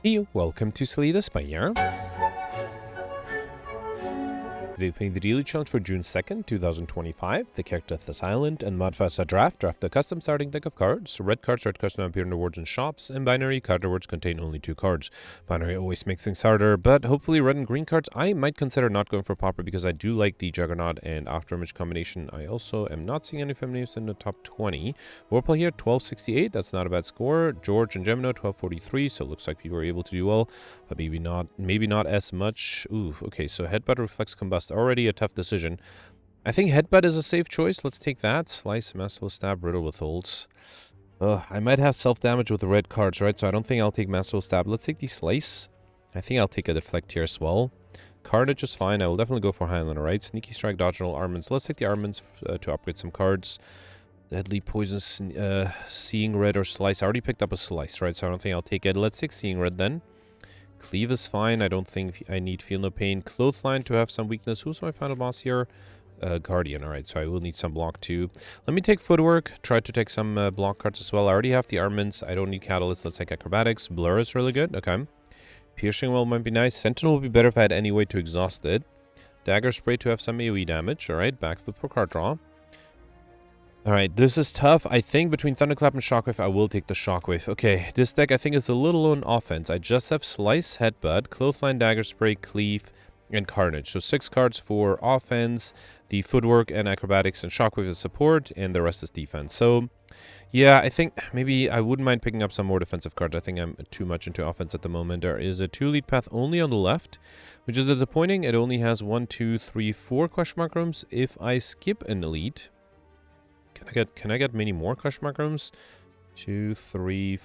Hey, welcome to Slay the Spire. Today playing the daily challenge for June 2nd, 2025. The character of this island and modifiers are draft a custom starting deck of cards. Red cards are custom appear in rewards and shops, and binary card rewards contain only 2 cards. Binary always makes things harder, but hopefully red and green cards I might consider not going for pauper because I do like the Juggernaut and AfterImage combination. I also am not seeing any feminities in the top 20. Warplay here, 1268, that's not a bad score. George and Gemino, 1243, so it looks like people are able to do well, but maybe not as much. Ooh, okay, so Headbutt reflects combust. Already a tough decision. I think Headbutt is a safe choice. Let's take that. Slice, Masterful Stab, Riddle withholds. I might have self-damage with the red cards, right? So I don't think I'll take Masterful Stab. Let's take the Slice. I think I'll take a Deflect here as well. Carnage is fine. I will definitely go for Highlander, right? Sneaky Strike, Dodge, and all Armaments. Let's take the Armaments to upgrade some cards. Deadly Poisons, Seeing Red or Slice. I already picked up a Slice, right? So I don't think I'll take it. Let's take Seeing Red then. Cleave is fine. I don't think I need Feel No Pain. Clothesline to have some weakness. Who's my final boss here? Guardian. Alright, so I will need some block too. Let me take Footwork. Try to take some block cards as well. I already have the Armaments. I don't need Catalyst. Let's take Acrobatics. Blur is really good. Okay. Piercing Well might be nice. Sentinel would be better if I had any way to exhaust it. Dagger Spray to have some AoE damage. Alright, backflip for card draw. Alright, this is tough. I think between Thunderclap and Shockwave, I will take the Shockwave. Okay, this deck I think is a little on offense. I just have Slice, Headbutt, Clothesline, Dagger Spray, Cleave, and Carnage. So 6 cards for offense, the Footwork and Acrobatics and Shockwave is support, and the rest is defense. So, yeah, I think maybe I wouldn't mind picking up some more defensive cards. I think I'm too much into offense at the moment. There is a 2 lead path only on the left, which is disappointing. It only has 1, 2, 3, 4 question mark rooms. If I skip an elite... Can I get many more question mark rooms? 2, 3,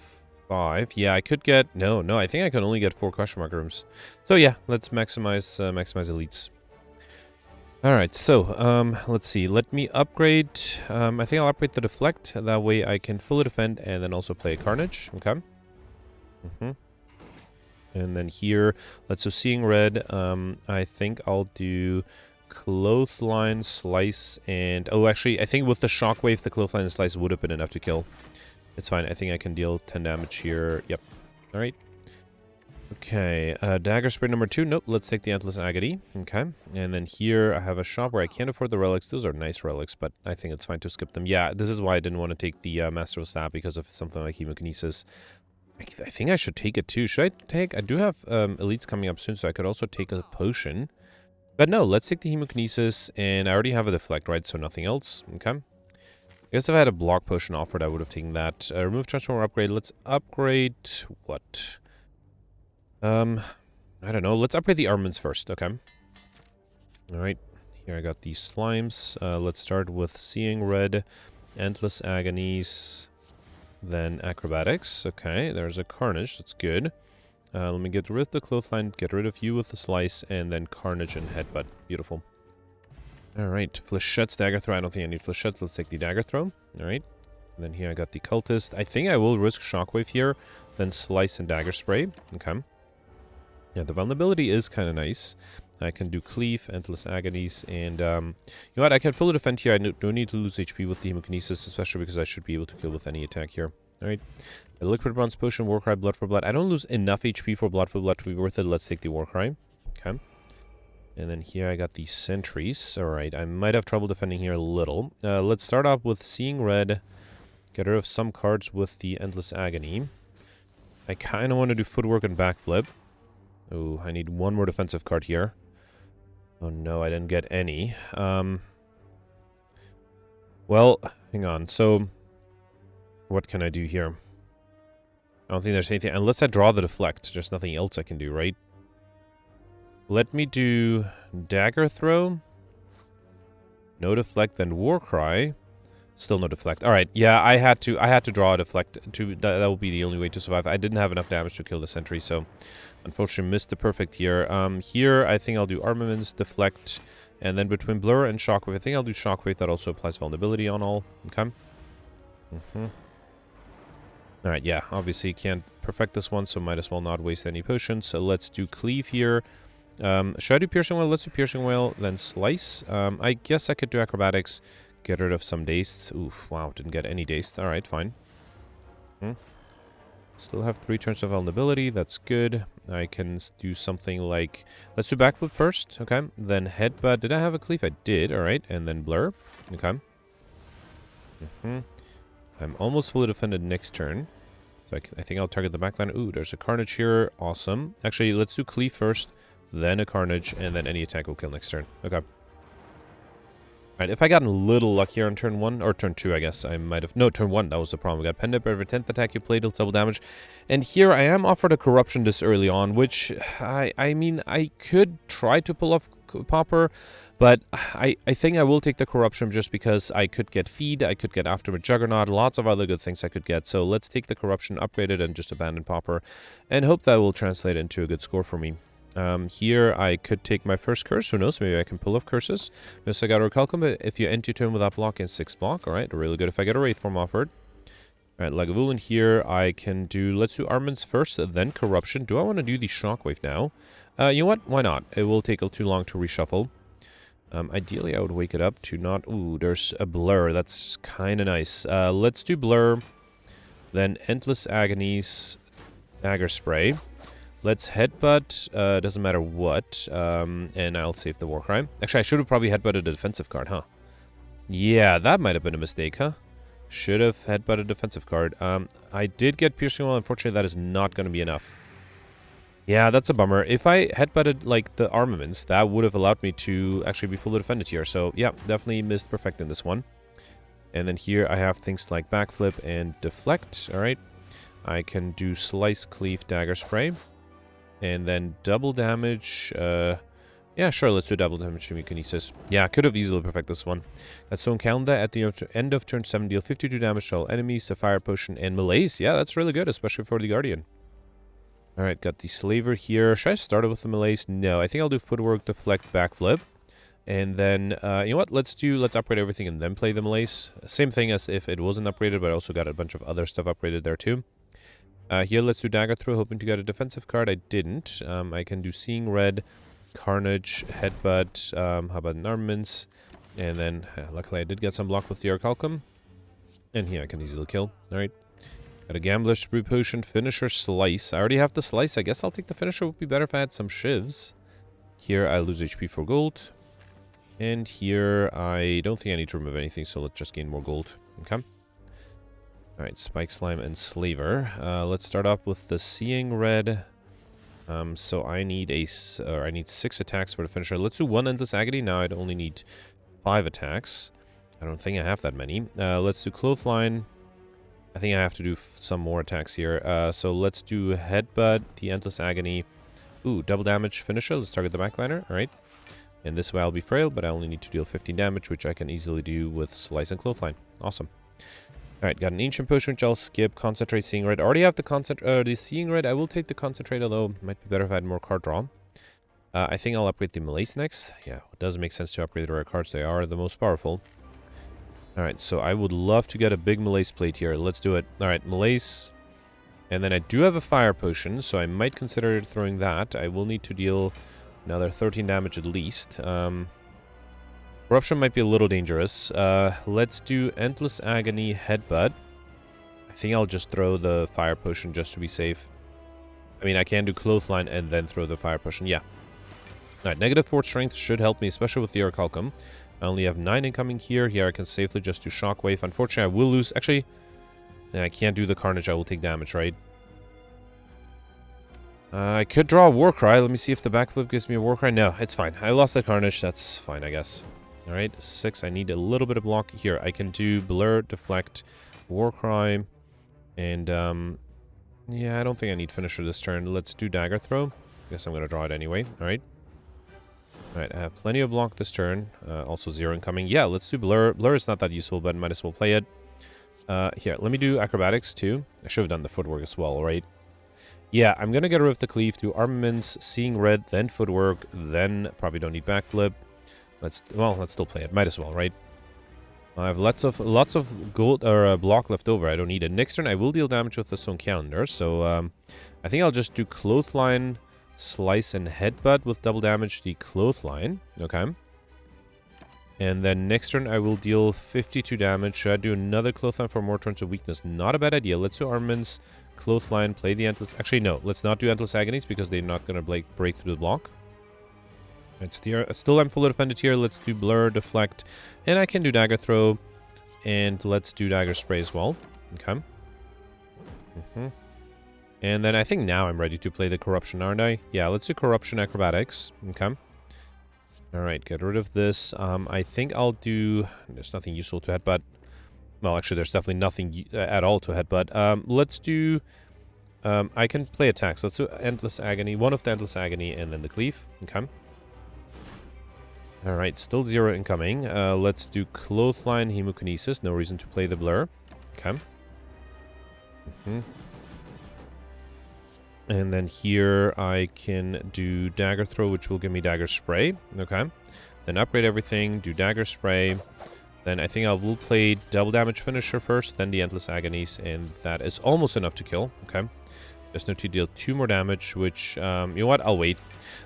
5. Yeah, I could get... No, I think I can only get 4 question mark rooms. So yeah, let's maximize elites. Alright, so, let's see. Let me upgrade... I think I'll upgrade the Deflect. That way I can fully defend and then also play Carnage. Okay. And then here, let's do Seeing Red. I think I'll do... Clothesline, Slice, and... Oh, actually, I think with the Shockwave, the Clothesline and Slice would have been enough to kill. It's fine. I think I can deal 10 damage here. Yep. Alright. Okay. Dagger Spray number 2. Nope. Let's take the Antler's Agony. Okay. And then here, I have a shop where I can't afford the relics. Those are nice relics, but I think it's fine to skip them. Yeah, this is why I didn't want to take the Master of Stab, because of something like Hemokinesis. I think I should take it too. Should I take... I do have elites coming up soon, so I could also take a potion. But no, let's take the Hemokinesis, and I already have a Deflect, right? So nothing else. Okay. I guess if I had a block potion offered, I would have taken that. Remove Transformer upgrade. Let's upgrade... What? I don't know. Let's upgrade the armaments first. Okay. Alright. Here I got these slimes. Let's start with Seeing Red, Endless Agonies, then Acrobatics. Okay, there's a Carnage. That's good. Let me get rid of the Clothesline, get rid of you with the Slice, and then Carnage and Headbutt. Beautiful. Alright, Flechettes, Dagger Throw. I don't think I need Flechettes. Let's take the Dagger Throw. Alright. And then here I got the Cultist. I think I will risk Shockwave here, then Slice and Dagger Spray. Okay. Yeah, the vulnerability is kind of nice. I can do Cleave, Endless Agonies, and, you know what, I can fully defend here. I don't need to lose HP with the Hemokinesis, especially because I should be able to kill with any attack here. Alright. The Liquid Bronze Potion, Warcry, Blood for Blood. I don't lose enough HP for Blood to be worth it. Let's take the Warcry. Okay. And then here I got the Sentries. Alright, I might have trouble defending here a little. Let's start off with Seeing Red. Get rid of some cards with the Endless Agony. I kind of want to do Footwork and Backflip. Oh, I need one more defensive card here. Oh no, I didn't get any. Well, hang on. So... what can I do here? I don't think there's anything. Unless I draw the Deflect. There's nothing else I can do, right? Let me do Dagger Throw. No Deflect, then Warcry. Still no Deflect. Alright, yeah, I had to draw a Deflect. That will be the only way to survive. I didn't have enough damage to kill the Sentry, so unfortunately missed the perfect here. Here, I think I'll do Armaments, Deflect, and then between Blur and Shockwave, I think I'll do Shockwave. That also applies vulnerability on all. Okay. Alright, yeah, obviously can't perfect this one, so might as well not waste any potions. So let's do Cleave here. Should I do Piercing Whale? Let's do Piercing Whale, then Slice. I guess I could do Acrobatics, get rid of some Dazed. Oof, wow, didn't get any Dazed. Alright, fine. Still have 3 turns of vulnerability. That's good. I can do something like... Let's do backflip first. Okay. Then headbutt. Did I have a cleave? I did. All right. And then blur. Okay. I'm almost fully defended next turn. So I think I'll target the backline. Ooh, there's a Carnage here. Awesome. Actually, let's do cleave first. Then a Carnage. And then any attack will kill next turn. Okay. Alright, if I got a little luckier on turn 1, or turn 2, I guess, I might have... No, turn 1, that was the problem. We got Penned Up, every 10th attack you play deals double damage. And here I am offered a Corruption this early on, which, I mean, I could try to pull off Popper, but I think I will take the Corruption just because I could get Feed, I could get AfterImage+Juggernaut, lots of other good things I could get. So let's take the Corruption, upgrade it, and just abandon Popper, and hope that will translate into a good score for me. Here I could take my first curse. Who knows? Maybe I can pull off curses. Yes, I got a Recalcum, but if you end your turn without block and 6 block, alright, really good if I get a Wraith form offered. Alright, Lagavulin here, I can do, let's do Armaments first, then Corruption. Do I want to do the Shockwave now? You know what? Why not? It will take too long to reshuffle. Ideally, I would wake it up to not... Ooh, there's a Blur. That's kind of nice. Let's do Blur, then Endless Agonies, Dagger Spray. Let's headbutt, doesn't matter what, and I'll save the Warcry. Actually, I should have probably headbutted a defensive card, huh? Yeah, that might have been a mistake, huh? Should have headbutted a defensive card. I did get Piercing Wall, unfortunately that is not going to be enough. Yeah, that's a bummer. If I headbutted, like, the armaments, that would have allowed me to actually be fully defended here. So, yeah, definitely missed perfecting this one. And then here I have things like Backflip and Deflect, alright? I can do Slice, Cleave, Dagger Spray. And then double damage. Yeah, sure, let's do double damage to Kinesis. Yeah, I could have easily perfected this one. Got Stone Calendar at the end of turn 7, deal 52 damage to all enemies, a Fire Potion, and Malaise. Yeah, that's really good, especially for the Guardian. Alright, got the Slaver here. Should I start it with the Malaise? No, I think I'll do Footwork, Deflect, Backflip. And then, you know what, let's upgrade everything and then play the Malaise. Same thing as if it wasn't upgraded, but I also got a bunch of other stuff upgraded there too. Here, let's do Dagger Throw, hoping to get a defensive card. I didn't. I can do Seeing Red, Carnage, Headbutt, how about an Armaments? And then, luckily I did get some block with the Orichalcum. And here I can easily kill. Alright. Got a Gambler's Brew Potion, Finisher, Slice. I already have the Slice. I guess I'll take the Finisher. Would be better if I had some Shivs. Here, I lose HP for gold. And here, I don't think I need to remove anything, so let's just gain more gold. Okay. Alright, Spike Slime and Slaver. Let's start off with the Seeing Red. So I need 6 attacks for the finisher. Let's do 1 Endless Agony. Now I'd only need 5 attacks. I don't think I have that many. Let's do Clothesline. I think I have to do some more attacks here. So let's do Headbutt, the Endless Agony. Ooh, double damage finisher. Let's target the backliner. Alright. And this way I'll be frail, but I only need to deal 15 damage, which I can easily do with Slice and Clothesline. Awesome. Alright, got an Ancient Potion, which I'll skip. Concentrate, Seeing Red. I already have the Seeing Red. I will take the Concentrate, although it might be better if I had more card draw. I think I'll upgrade the Malaise next. Yeah, it does make sense to upgrade the rare cards. They are the most powerful. Alright, so I would love to get a big Malaise plate here. Let's do it. Alright, Malaise. And then I do have a Fire Potion, so I might consider throwing that. I will need to deal another 13 damage at least. Corruption might be a little dangerous. Let's do Endless Agony, Headbutt. I think I'll just throw the Fire Potion just to be safe. I mean, I can do Clothesline and then throw the Fire Potion. Yeah. Alright, -4 strength should help me, especially with the Orichalcum. I only have 9 incoming here. Here I can safely just do Shockwave. Unfortunately, I will lose... Actually, I can't do the Carnage. I will take damage, right? I could draw a Warcry. Let me see if the backflip gives me a Warcry. No, it's fine. I lost the Carnage. That's fine, I guess. Alright, 6. I need a little bit of block here. I can do Blur, Deflect, Warcry, and, yeah, I don't think I need Finisher this turn. Let's do Dagger Throw. Guess I'm going to draw it anyway. Alright. Alright, I have plenty of block this turn. Also 0 incoming. Yeah, let's do Blur. Blur is not that useful, but might as well play it. Here, let me do Acrobatics, too. I should have done the Footwork as well, right? Yeah, I'm going to get rid of the Cleave, do Armaments, Seeing Red, then Footwork, then probably don't need Backflip. Let's still play it. Might as well, right? I have lots of gold or block left over. I don't need it. Next turn, I will deal damage with the Stone Calendar. So I think I'll just do Clothesline, Slice, and Headbutt with double damage. The Clothesline, okay. And then next turn, I will deal 52 damage. Should I do another Clothesline for more turns of weakness? Not a bad idea. Let's do Armaments, Clothesline, play the Endless... Actually, no. Let's not do Endless Agonies because they're not going to break through the block. It's still I'm fully defended here. Let's do Blur, Deflect, and I can do Dagger Throw. And let's do Dagger Spray as well. Okay. And then I think now I'm ready to play the Corruption, aren't I? Yeah, let's do Corruption Acrobatics. Okay. Alright, get rid of this. I think I'll do... There's nothing useful to headbutt. Well, actually, there's definitely nothing at all to headbutt. Let's do... I can play attacks. Let's do Endless Agony. One of the Endless Agony and then the Cleave. Okay. Alright, still 0 incoming. Let's do Clothesline, Hemokinesis. No reason to play the Blur. Okay. And then here I can do Dagger Throw, which will give me Dagger Spray. Okay. Then upgrade everything, do Dagger Spray. Then I think I will play Double Damage Finisher first, then the Endless Agonies, and that is almost enough to kill. Okay. Just need to deal 2 more damage, which, you know what, I'll wait.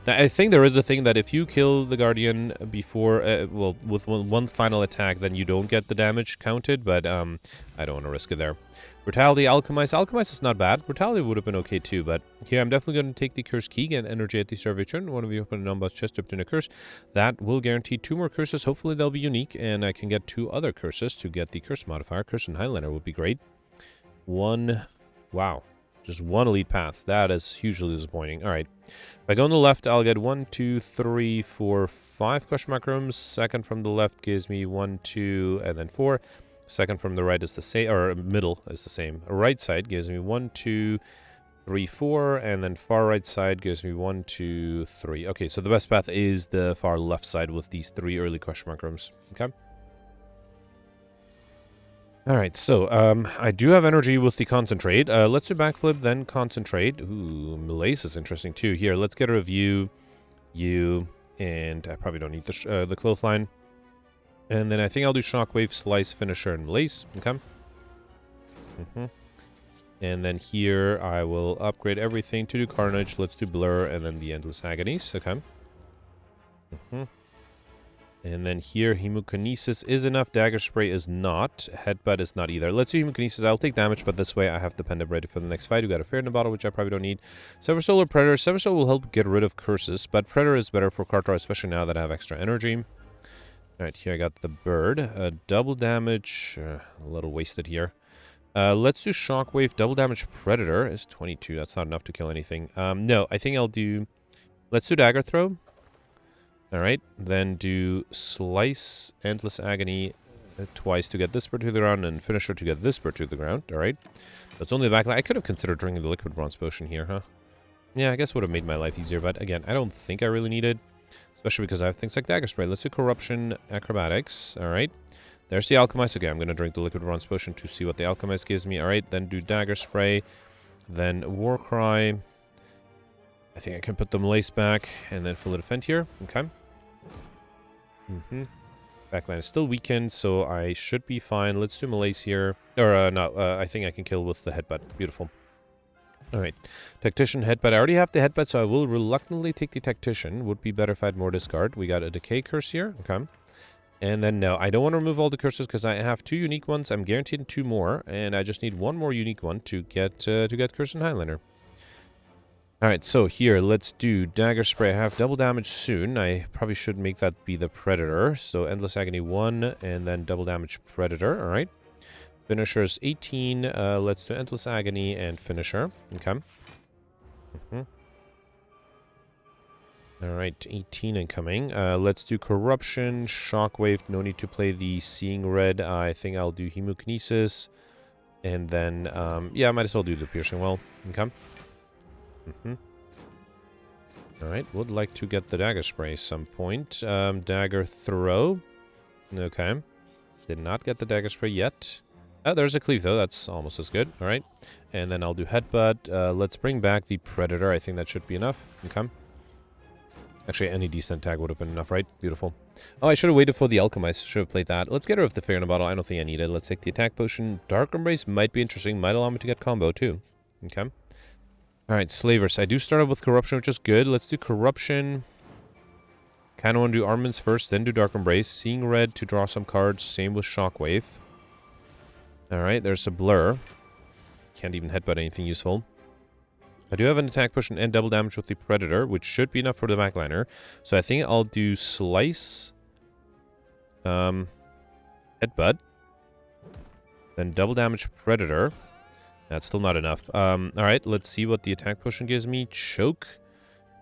Now, I think there is a thing that if you kill the Guardian before, well, with one final attack, then you don't get the damage counted, but I don't want to risk it there. Brutality, Alchemize. Alchemize is not bad. Brutality would have been okay too, but here I'm definitely going to take the Curse Key, get energy at the start of your turn. One of you open a non-boss chest to obtain a curse. That will guarantee 2 more curses. Hopefully they'll be unique, and I can get 2 other curses to get the curse modifier. Curse and Highlander would be great. 1, wow. Just 1 elite path. That is hugely disappointing. Alright. If I go on the left, I'll get 1, 2, 3, 4, 5 question mark rooms. Second from the left gives me 1, 2, and then 4. Second from the right is the same, or middle is the same. Right side gives me 1, 2, 3, 4, and then far right side gives me 1, 2, 3. Okay, so the best path is the far left side with these 3 early question mark rooms. Okay. Alright, so, I do have energy with the Concentrate. Let's do Backflip, then Concentrate. Ooh, Malaise is interesting too. Here, let's get a review. You, and I probably don't need the Clothesline. And then I think I'll do Shockwave, Slice, Finisher, and Malaise. Okay. And then here, I will upgrade everything to do Carnage. Let's do Blur, and then the Endless Agonies. Okay. And then here, Hemokinesis is enough. Dagger Spray is not. Headbutt is not either. Let's do Hemokinesis. I'll take damage, but this way I have the pendant ready for the next fight. We got a Fear in the bottle, which I probably don't need. Sever Soul or Predator. Sever Soul will help get rid of curses, but Predator is better for card draw, especially now that I have extra energy. Alright, here I got the Bird. Double damage. A little wasted here. Let's do Shockwave. Double damage Predator is 22. That's not enough to kill anything. No, I think I'll do... Let's do Dagger Throw. Alright, then do Slice, Endless Agony twice to get this bird to the ground, and Finisher to get this bird to the ground. Alright. So it's only the backline. I could have considered drinking the Liquid Bronze Potion here, huh? Yeah, I guess would have made my life easier, but again, I don't think I really need it. Especially because I have things like Dagger Spray. Let's do Corruption, Acrobatics. Alright. There's the Alchemize. Okay, I'm going to drink the Liquid Bronze Potion to see what the Alchemize gives me. Alright, then do Dagger Spray. Then Warcry. I think I can put the Malaise back, and then fully defend here. Okay. Backline is still weakened, so I should be fine. Let's do Malaise here. Or, no, I think I can kill with the Headbutt. Beautiful. Alright. Tactician, Headbutt. I already have the Headbutt, so I will reluctantly take the Tactician. Would be better if I had more discard. We got a Decay Curse here. Okay. And then, no, I don't want to remove all the curses because I have 2 unique ones. I'm guaranteed 2 more, and I just need 1 more unique one to get Curse and Highlander. Alright, so here, let's do Dagger Spray. I have double damage soon. I probably should make that be the Predator. So Endless Agony 1, and then double damage Predator. Alright. Finisher's 18. Let's do Endless Agony and Finisher. Okay. Alright, 18 incoming. Let's do Corruption, Shockwave. No need to play the Seeing Red. I think I'll do Hemokinesis. And then, yeah, I might as well do the Piercing Well. Okay. Alright, would like to get the Dagger Spray some point. Dagger Throw. Okay. Did not get the Dagger Spray yet. There's a Cleave, though. That's almost as good. Alright. And then I'll do Headbutt. Let's bring back the Predator. I think that should be enough. Okay. Actually, any decent tag would have been enough, right? Beautiful. Oh, I should have waited for the Alchemize. Should have played that. Let's get rid of the Fear in a Bottle. I don't think I need it. Let's take the Attack Potion. Dark Embrace might be interesting. Might allow me to get combo, too. Okay. Alright, Slavers. I do start off with Corruption, which is good. Let's do Corruption. Kind of want to do Armaments first, then do Dark Embrace. Seeing Red to draw some cards. Same with Shockwave. Alright, there's a Blur. Can't even headbutt anything useful. I do have an attack push and double damage with the Predator, which should be enough for the backliner. So I think I'll do Slice, Headbutt, then double damage Predator. That's still not enough. Alright, let's see what the attack push gives me. Choke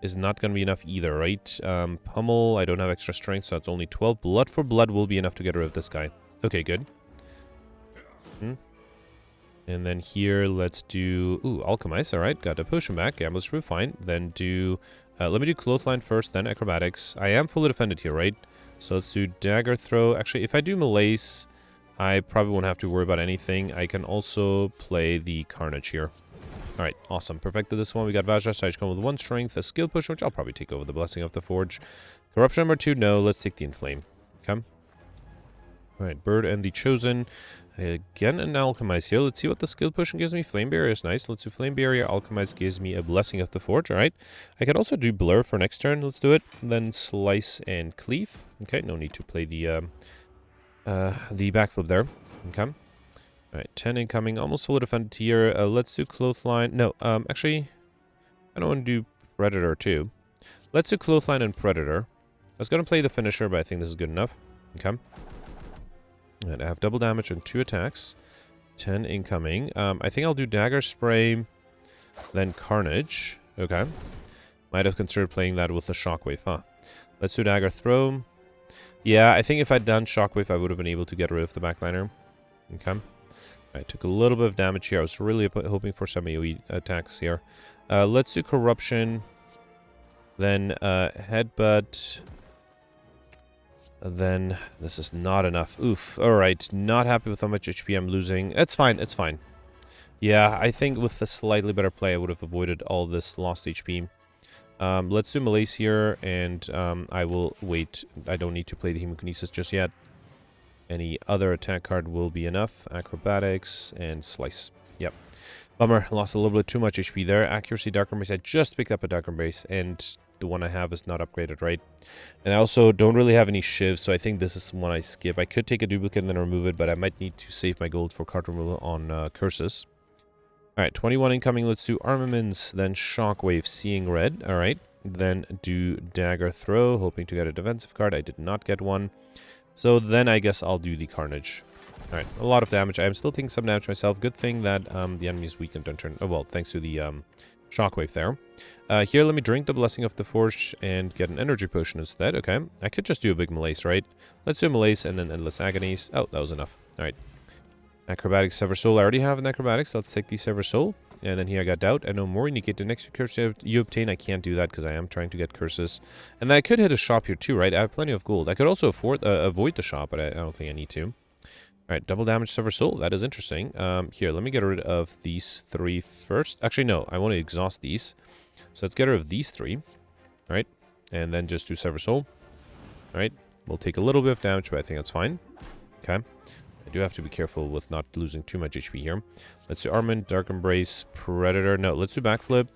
is not going to be enough either, right? Pummel, I don't have extra strength, so that's only 12. Blood for blood will be enough to get rid of this guy. Okay, good. And then here, let's do... Ooh, Alchemize, alright. Got to push him back. Gambler's Proof, fine. Then do... let me do Clothesline first, then Acrobatics. I am fully defended here, right? So let's do Dagger Throw. Actually, if I do Malaise, I probably won't have to worry about anything. I can also play the Carnage here. Alright, awesome. Perfected this one. We got Vajra, Sage come with 1 strength, a skill push, which I'll probably take over the Blessing of the Forge. Corruption number 2, no. Let's take the Inflame. Okay. Alright, Bird and the Chosen. Again, an Alchemize here. Let's see what the skill push gives me. Flame Barrier is nice. Let's do Flame Barrier. Alchemize gives me a Blessing of the Forge. Alright. I could also do Blur for next turn. Let's do it. Then Slice and Cleave. Okay, no need to play the backflip there. Okay. Alright, 10 incoming. Almost fully defended here. Let's do Clothesline. No, actually, I don't want to do Predator too. Let's do Clothesline and Predator. I was going to play the finisher, but I think this is good enough. Okay. And I have double damage and 2 attacks. 10 incoming. I think I'll do Dagger Spray, then Carnage. Okay. Might have considered playing that with the Shockwave, huh? Let's do Dagger Throw. Yeah, I think if I'd done Shockwave, I would have been able to get rid of the backliner. Okay. I took a little bit of damage here. I was really hoping for some AoE attacks here. Let's do Corruption. Then Headbutt. Then this is not enough. Oof. Alright. Not happy with how much HP I'm losing. It's fine. It's fine. Yeah, I think with a slightly better play, I would have avoided all this lost HP. Let's do Malaise here, and I will wait. I don't need to play the Hemokinesis just yet. Any other attack card will be enough. Acrobatics and Slice. Yep. Bummer. Lost a little bit too much HP there. Accuracy, Dark Embrace. I just picked up a Dark Embrace, and the one I have is not upgraded, right? And I also don't really have any shivs, so I think this is one I skip. I could take a duplicate and then remove it, but I might need to save my gold for card removal on curses. Alright, 21 incoming. Let's do Armaments, then Shockwave, Seeing Red. Alright, then do Dagger Throw, hoping to get a defensive card. I did not get one. So then I guess I'll do the Carnage. Alright, a lot of damage. I am still taking some damage myself. Good thing that the enemy is weakened on turn. Oh, well, thanks to the Shockwave there. Here, let me drink the Blessing of the Forge and get an Energy Potion instead. Okay, I could just do a big Malaise, right? Let's do Malaise and then Endless Agonies. Oh, that was enough. Alright. Acrobatics, Sever Soul. I already have an Acrobatics. Let's take the Sever Soul. And then here I got Doubt. I know more. Indicate the next curse you obtain. I can't do that because I am trying to get curses. And I could hit a shop here too, right? I have plenty of gold. I could also avoid the shop, but I don't think I need to. Alright, double damage Sever Soul. That is interesting. Here, let me get rid of these 3 first. Actually, no. I want to exhaust these. So let's get rid of these 3. Alright. And then just do Sever Soul. Alright. We'll take a little bit of damage, but I think that's fine. Okay. I do have to be careful with not losing too much HP here. Let's do Armament, Dark Embrace, Predator. No, let's do Backflip.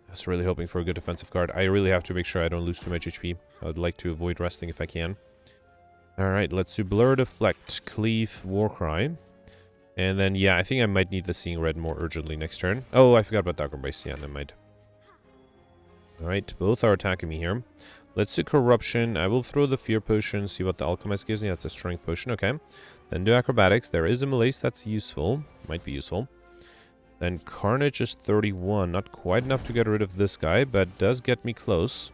I was really hoping for a good defensive card. I really have to make sure I don't lose too much HP. I would like to avoid resting if I can. Alright, let's do Blur, Deflect, Cleave, Warcry. And then, yeah, I think I might need the Seeing Red more urgently next turn. Oh, I forgot about Dark Embrace. Yeah, never mind. Alright, both are attacking me here. Let's do Corruption. I will throw the Fear Potion, see what the Alchemist gives me. That's a Strength Potion, okay. Then do Acrobatics. There is a Malaise that's useful. Might be useful. Then Carnage is 31. Not quite enough to get rid of this guy, but does get me close.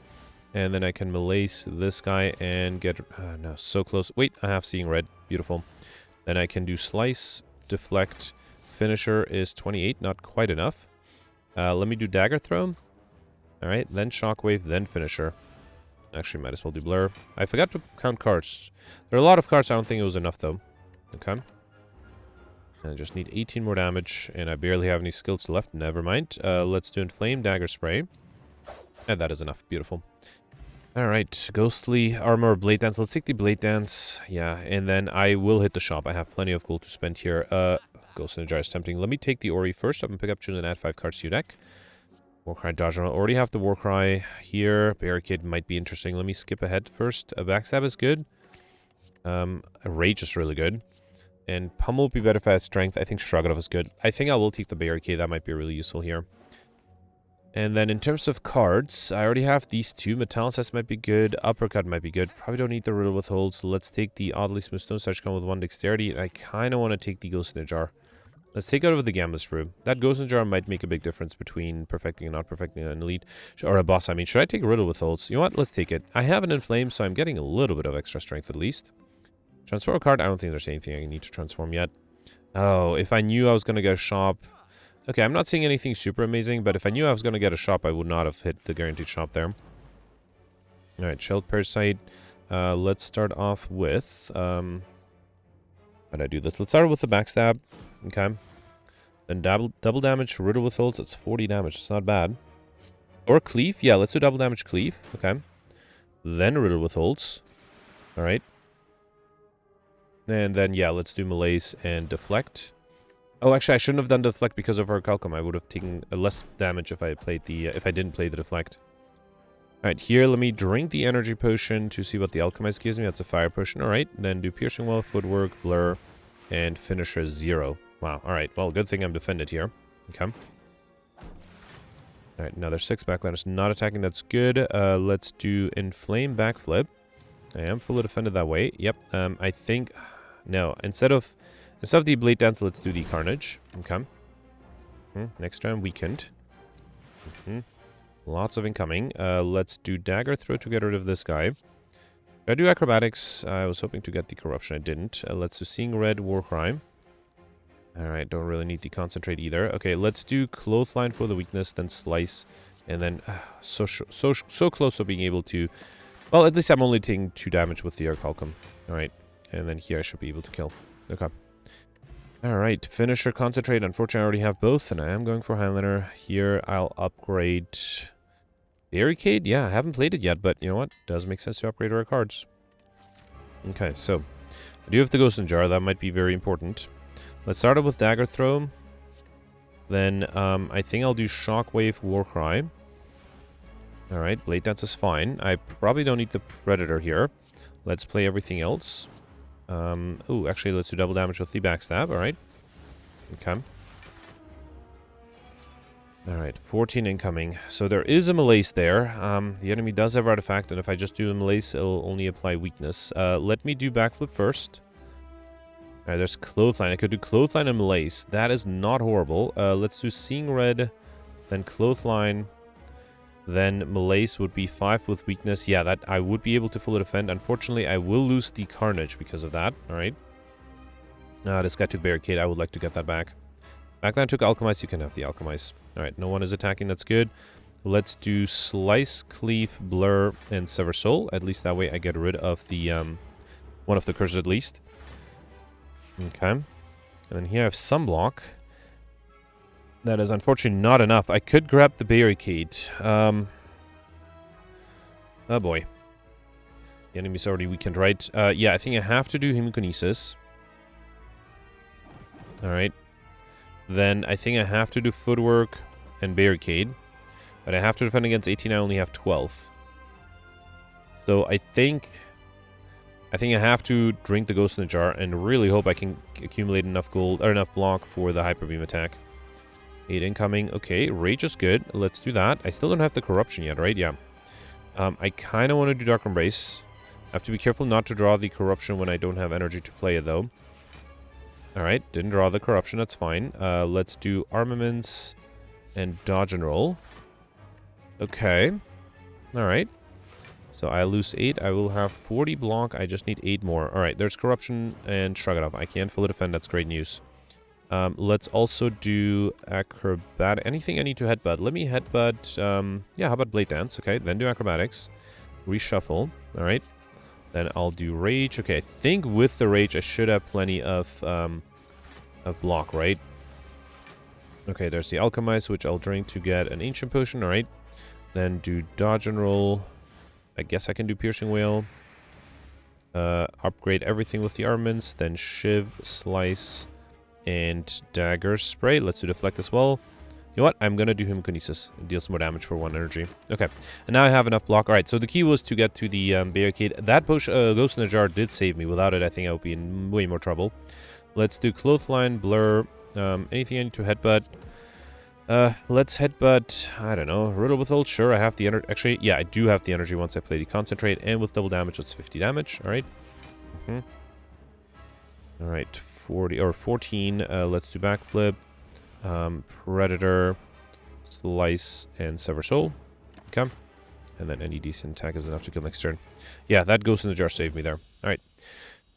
And then I can Malaise this guy and get... no, so close. Wait, I have Seeing Red. Beautiful. Then I can do Slice, Deflect. Finisher is 28. Not quite enough. Let me do Dagger Throw. Alright, then Shockwave, then Finisher. Actually, might as well do Blur. I forgot to count cards. There are a lot of cards. I don't think it was enough, though. Okay. I just need 18 more damage, and I barely have any skills left. Never mind. Let's do Inflame, Dagger Spray. And that is enough. Beautiful. Alright, Ghostly Armor, Blade Dance. Let's take the Blade Dance. Yeah, and then I will hit the shop. I have plenty of gold to spend here. Ghost in a Jar is tempting. Let me take the Ori first. I'm going to pick up, choose, and add 5 cards to your deck. Warcry, Dodge. I already have the Warcry here. Barricade might be interesting. Let me skip ahead first. A Backstab is good. A Rage is really good. And Pummel would be better if I had strength. I think Shrugged is good. I think I will take the Barricade. That might be really useful here. And then in terms of cards, I already have these two. Metallicist might be good. Uppercut might be good. Probably don't need the Riddle Withhold, so let's take the Oddly Smooth Stone Touch Gun with 1 Dexterity. I kind of want to take the Ghost in a Jar. Let's take out of the Gambler's Brew. That Ghost in a Jar might make a big difference between perfecting and not perfecting an elite. Or a boss, I mean. Should I take Riddle Withholds? You know what? Let's take it. I have an Inflame, so I'm getting a little bit of extra strength at least. Transform a card. I don't think there's anything I need to transform yet. Oh, if I knew I was going to get a shop... Okay, I'm not seeing anything super amazing, but if I knew I was going to get a shop, I would not have hit the guaranteed shop there. Alright, Shelled Parasite. Let's start off with... how do I do this? Let's start with the Backstab. Okay. Then double damage, Riddle Withholds. It's 40 damage. It's not bad. Or Cleave. Yeah, let's do double damage Cleave. Okay. Then Riddle Withholds. Alright. And then, yeah, let's do Malaise and Deflect. Oh, actually, I shouldn't have done Deflect because of our Calcum. I would have taken less damage if I played the if I didn't play the Deflect. Alright, here, let me drink the Energy Potion to see what the Alchemist gives me. That's a Fire Potion. Alright, then do Piercing Well, Footwork, Blur, and Finisher 0. Wow, alright. Well, good thing I'm defended here. Okay. Alright, now there's 6 backlanders not attacking. That's good. Let's do Inflame Backflip. I am fully defended that way. Yep. I think... No, instead of the Blade Dance, let's do the Carnage. Okay. Next turn, Weakened. Lots of incoming. Let's do Dagger Throw to get rid of this guy. I do Acrobatics. I was hoping to get the Corruption. I didn't. Let's do Seeing Red, Warcry. Alright, don't really need the Concentrate either. Okay, let's do Clothesline for the weakness, then Slice. And then, so close to being able to... Well, at least I'm only taking 2 damage with the Arcalcum. Alright, and then here I should be able to kill. Okay. Alright, Finisher, Concentrate. Unfortunately, I already have both, and I am going for Highlander. Here, I'll upgrade... Barricade? Yeah, I haven't played it yet, but you know what? Does make sense to upgrade our cards. Okay, so... I do have the Ghost in Jar. That might be very important. Let's start out with Dagger Throw. Then, I think I'll do Shockwave, Warcry. Alright, Blade Dance is fine. I probably don't need the Predator here. Let's play everything else. Oh, actually, let's do double damage with the Backstab. Alright. Okay. Alright, 14 incoming. So there is a Malaise there. The enemy does have Artifact, and if I just do a Malaise, it'll only apply weakness. Let me do Backflip first. Alright, there's Clothesline. I could do Clothesline and Malaise. That is not horrible. Let's do Seeing Red, then Clothesline, then Malaise would be 5 with weakness. Yeah, that I would be able to fully defend. Unfortunately, I will lose the Carnage because of that. Alright. This guy took Barricade. I would like to get that back. Backline took Alchemize. You can have the Alchemize. Alright, no one is attacking. That's good. Let's do Slice, Cleave, Blur, and Sever Soul. At least that way I get rid of the one of the curses at least. Okay. And then here I have Sunblock. That is unfortunately not enough. I could grab the Barricade. Oh boy. The enemy's already weakened, right? Yeah, I think I have to do Hemokinesis. Alright. Then I think I have to do Footwork and Barricade. But I have to defend against 18. I only have 12. So I think I have to drink the Ghost in the Jar and really hope I can accumulate enough gold or enough block for the Hyper Beam attack. 8 incoming. Okay, Rage is good. Let's do that. I still don't have the Corruption yet, right? Yeah. I kind of want to do Dark Embrace. I have to be careful not to draw the Corruption when I don't have energy to play it, though. Alright, didn't draw the Corruption. That's fine. Let's do Armaments and Dodge and Roll. Okay. Alright. So I lose 8. I will have 40 block. I just need 8 more. Alright, there's Corruption and Shrug It Off. I can fully defend. That's great news. Let's also do Acrobat. Anything I need to Headbutt. Let me Headbutt. Yeah, how about Blade Dance? Okay, then do Acrobatics. Reshuffle. Alright. Then I'll do Rage. Okay, I think with the Rage I should have plenty of block, right? Okay, there's the Alchemize, which I'll drink to get an Ancient Potion. Alright. Then do Dodge and Roll. I guess I can do Piercing Wail. Upgrade everything with the armaments. Then Shiv, Slice, and Dagger Spray. Let's do Deflect as well. You know what? I'm going to do Hemokinesis. It deals more damage for 1 energy. Okay. And now I have enough block. Alright, so the key was to get to the Barricade. That Ghost in the Jar did save me. Without it, I think I would be in way more trouble. Let's do Clothesline, Blur, anything I need to headbutt. Let's headbutt, I don't know, Riddle with Ult, sure, I have the energy. Actually, yeah, I do have the energy once I play the Concentrate, and with double damage, it's 50 damage, alright. Alright, 40, or 14, let's do Backflip, Predator, Slice, and Sever Soul, okay. And then any decent attack is enough to kill next turn. Yeah, that goes in the jar, save me there. Alright.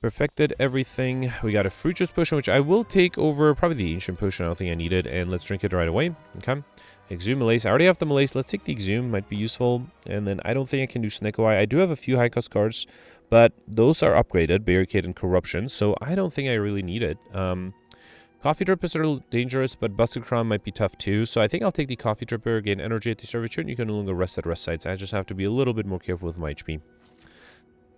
Perfected everything. We got a Fruit Juice Potion, which I will take over probably the Ancient Potion. I don't think I need it. And let's drink it right away. Okay. Exhume Malaise. I already have the Malaise. Let's take the Exhume. Might be useful. And then I don't think I can do Snake Eye. I do have a few high-cost cards, but those are upgraded. Barricade and Corruption. So I don't think I really need it. Coffee Drip is a little dangerous, but Busted Crown might be tough too. So I think I'll take the Coffee Dripper, gain energy at the start of your turn. You can no longer rest at rest sites. I just have to be a little bit more careful with my HP.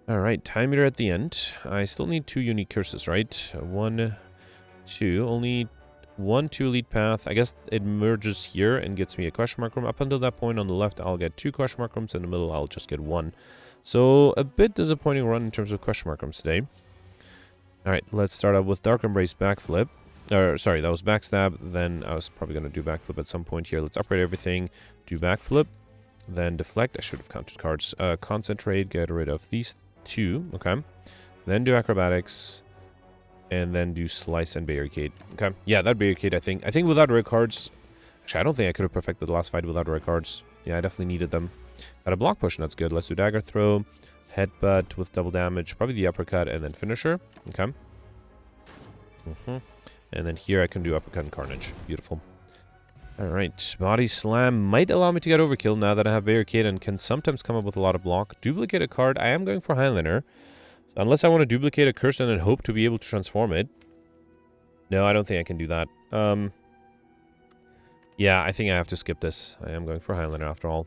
Alright, Time Meter at the end. I still need 2 unique curses, right? 1, 2. Only 1, 2 Elite Path. I guess it merges here and gets me a question mark room. Up until that point on the left, I'll get 2 question mark rooms. In the middle, I'll just get 1. So, a bit disappointing run in terms of question mark rooms today. Alright, let's start out with Dark Embrace Backflip. Sorry, that was Backstab. Then I was probably going to do Backflip at some point here. Let's upgrade everything. Do Backflip. Then Deflect. I should have counted cards. Concentrate. Get rid of these 2, okay. Then do Acrobatics, and then do Slice and Barricade. Okay, yeah, that Barricade, I think without red cards, actually, I don't think I could have perfected the last fight without red cards. Yeah, I definitely needed them. Got a Block Potion, that's good. Let's do Dagger Throw, Headbutt with double damage, probably the Uppercut, and then Finisher. Okay. And then here I can do Uppercut and Carnage. Beautiful. Alright, Body Slam might allow me to get Overkill now that I have Barricade and can sometimes come up with a lot of block. Duplicate a card. I am going for Highliner. So unless I want to duplicate a curse and then hope to be able to transform it. No, I don't think I can do that. Yeah, I think I have to skip this. I am going for Highliner after all.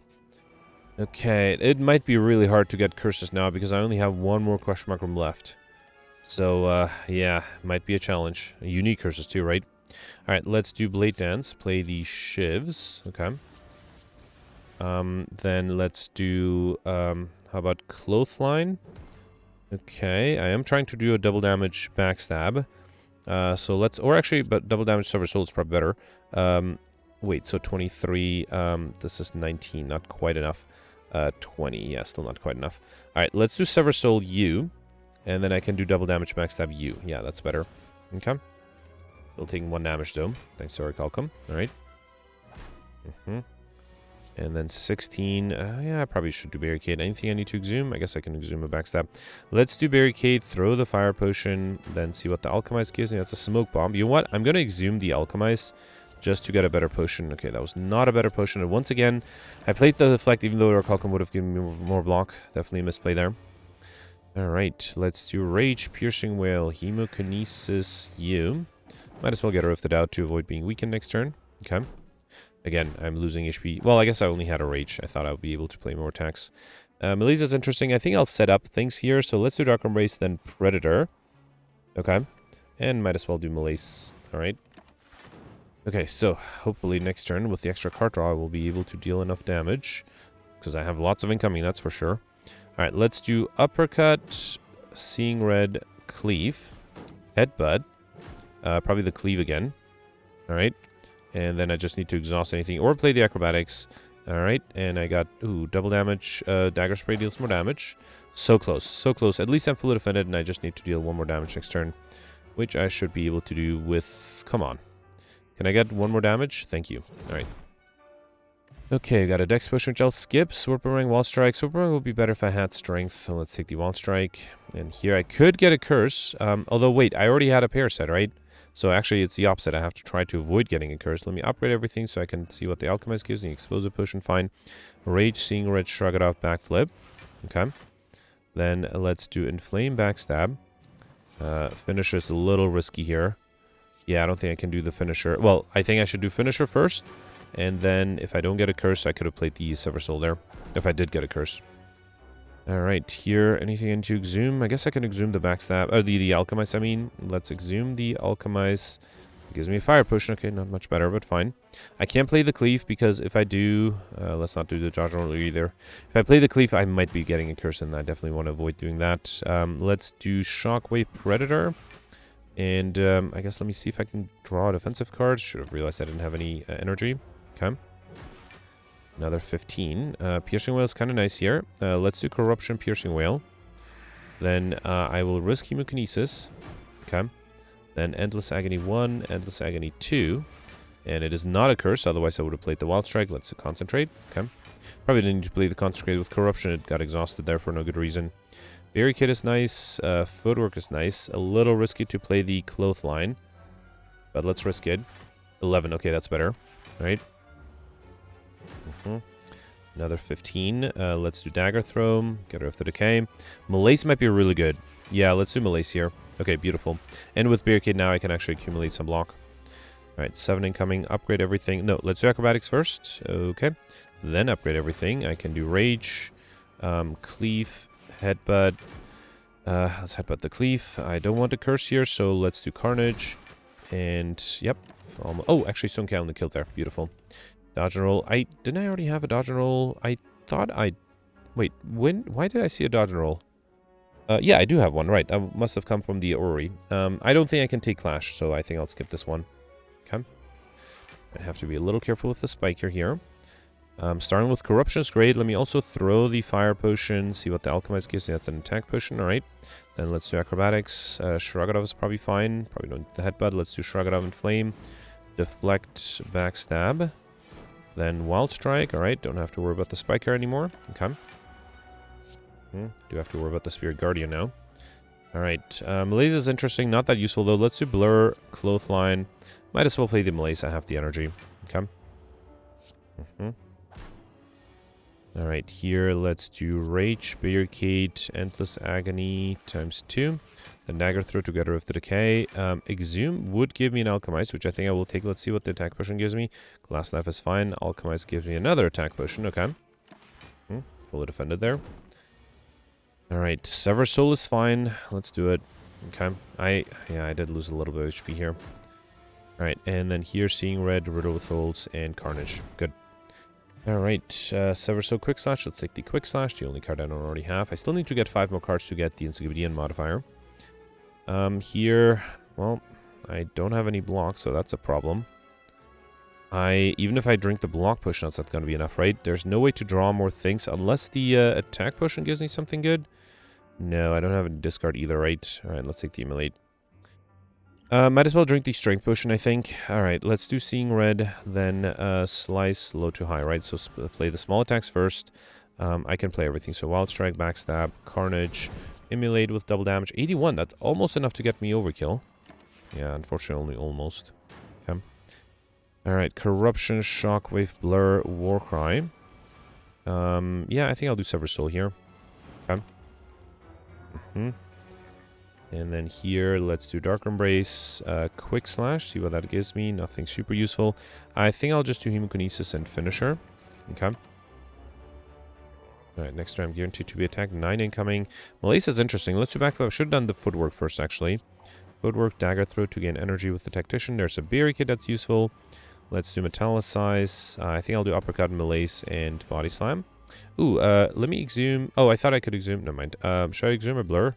Okay, it might be really hard to get curses now because I only have 1 more question mark room left. So, yeah, might be a challenge. Unique curses too, right? Alright, let's do Blade Dance. Play the Shivs. Okay. Then let's do, how about Clothesline? Okay, I am trying to do a double damage Backstab. So let's, or actually, but double damage Sever Soul is probably better. Wait, so 23, this is 19, not quite enough. 20, yeah, still not quite enough. Alright, let's do Sever Soul U. And then I can do double damage Backstab U. Yeah, that's better. Okay. Still taking 1 damage though. Thanks to Orichalcum. Alright. And then 16. Yeah, I probably should do Barricade. Anything I need to exhume? I guess I can exhume a Backstab. Let's do Barricade, throw the Fire Potion, then see what the Alchemize gives me. That's a Smoke Bomb. You know what? I'm going to exhume the Alchemize just to get a better potion. Okay, that was not a better potion. And once again, I played the Deflect even though Orichalcum would have given me more block. Definitely a misplay there. Alright, let's do Rage, Piercing Wail, Hemokinesis U. Might as well get Rifted out to avoid being weakened next turn. Okay. Again, I'm losing HP. Well, I guess I only had a Rage. I thought I would be able to play more attacks. Malaise is interesting. I think I'll set up things here. So let's do Dark Embrace, then Predator. Okay. And might as well do Malaise. Alright. Okay, so hopefully next turn with the extra card draw, I will be able to deal enough damage. Because I have lots of incoming, that's for sure. Alright, let's do Uppercut, Seeing Red, Cleave, Headbutt. Probably the Cleave again. Alright. And then I just need to exhaust anything. Or play the Acrobatics. Alright. And I got, ooh, double damage. Dagger Spray deals more damage. So close. So close. At least I'm fully defended and I just need to deal 1 more damage next turn. Which I should be able to do with... Come on. Can I get 1 more damage? Thank you. Alright. Okay, got a Dex Potion which I'll skip. Sword Boomerang, Wall Strike. Sword Boomerang would be better if I had Strength. So let's take the Wall Strike. And here I could get a Curse. Although, wait, I already had a pair set, right? So actually, it's the opposite. I have to try to avoid getting a Curse. Let me upgrade everything so I can see what the Alchemist gives me. Explosive Potion, fine. Rage, Seeing Red, Shrug It Off, Backflip. Okay. Then let's do Inflame, Backstab. Finisher's a little risky here. Yeah, I don't think I can do the Finisher. Well, I think I should do Finisher first. And then if I don't get a Curse, I could have played the Sever Soul there. If I did get a Curse. Alright, here, anything into Exhume? I guess I can Exhume the Backstab, or the Alchemize, I mean. Let's Exhume the Alchemize. It gives me a Fire Potion. Okay, not much better, but fine. I can't play the Cleave because if I do... let's not do the Juggernaut either. If I play the Cleave, I might be getting a Curse, and I definitely want to avoid doing that. Let's do Shockwave Predator. And I guess let me see if I can draw defensive cards. Should have realized I didn't have any energy. Okay. Another 15. Piercing Whale is kind of nice here. Let's do Corruption, Piercing Whale. Then I will risk Hemokinesis. Okay. Then Endless Agony 1, Endless Agony 2. And it is not a curse, otherwise I would have played the Wild Strike. Let's do Concentrate. Okay. Probably didn't need to play the Concentrate with Corruption. It got exhausted there for no good reason. Barricade is nice. Footwork is nice. A little risky to play the Clothesline. But let's risk it. 11. Okay, that's better. All right. Another 15. Let's do Dagger Throw. Get rid of the Decay. Malaise might be really good. Yeah, let's do Malaise here. Okay, beautiful. And with Barricade now, I can actually accumulate some block. Alright, 7 incoming. Upgrade everything. No, let's do Acrobatics first. Okay. Then upgrade everything. I can do Rage. Cleave. Headbutt. Let's headbutt the Cleave. I don't want a curse here, so let's do Carnage. And, yep. Oh, actually, Sunke only killed there. Beautiful. Dodge and roll. Didn't I already have a dodge and roll? I thought I... Wait, why did I see a dodge and roll? Yeah, I do have one, right. I must have come from the Ori. I don't think I can take Clash, so I think I'll skip this one. Okay. I have to be a little careful with the Spiker here. Starting with Corruption is great. Let me also throw the Fire Potion, see what the Alchemist gives me. That's an attack potion, alright. Then let's do Acrobatics. Shrugadov is probably fine. Probably don't need the Headbutt. Let's do Shrugadov and Flame. Deflect, Backstab. Then Wild Strike, alright. Don't have to worry about the Spiker anymore. Okay. Do have to worry about the Spirit Guardian now. Alright. Malaise is interesting. Not that useful though. Let's do Blur, Clothesline. Might as well play the Malaise. I have the energy. Okay. Alright, here let's do Rage, Barricade, Endless Agony times 2. Then Dagger Throw together with the Decay. Exhume would give me an Alchemize, which I think I will take. Let's see what the attack potion gives me. Glass Knife is fine. Alchemize gives me another attack potion. Okay. Fully defended there. Alright, Sever Soul is fine. Let's do it. Okay. I did lose a little bit of HP here. Alright, and then here Seeing Red, Riddle with Holes, and Carnage. Good. Alright, Sever Soul Quick Slash. Let's take the Quick Slash, the only card I don't already have. I still need to get 5 more cards to get the Encyclopedian modifier. Here, well, I don't have any blocks, so that's a problem. Even if I drink the block potion, that's not going to be enough, right? There's no way to draw more things unless the attack potion gives me something good. No, I don't have a discard either, right? Alright, let's take the Immolate. Might as well drink the strength potion, I think. Alright, let's do Seeing Red, then Slice low to high, right? So play the small attacks first. I can play everything. So Wild Strike, Backstab, Carnage, Immolate with double damage. 81, that's almost enough to get me overkill. Yeah, unfortunately, only almost. Okay. Alright, Corruption, Shockwave, Blur, Warcry. Yeah, I think I'll do Sever Soul here. Okay. And then here, let's do Dark Embrace, Quick Slash, see what that gives me. Nothing super useful. I think I'll just do Hemokinesis and Finisher. Okay. Alright, next turn I'm guaranteed to be attacked. 9 incoming. Malaise is interesting. Let's do Backflip. I should have done the Footwork first, actually. Footwork, Dagger Throw to gain energy with the Tactician. There's a Barricade that's useful. Let's do Metallicize. I think I'll do Uppercut, Malaise, and Body Slam. Ooh, let me Exhume. Oh, I thought I could Exhume. Never mind. Should I Exhume or Blur?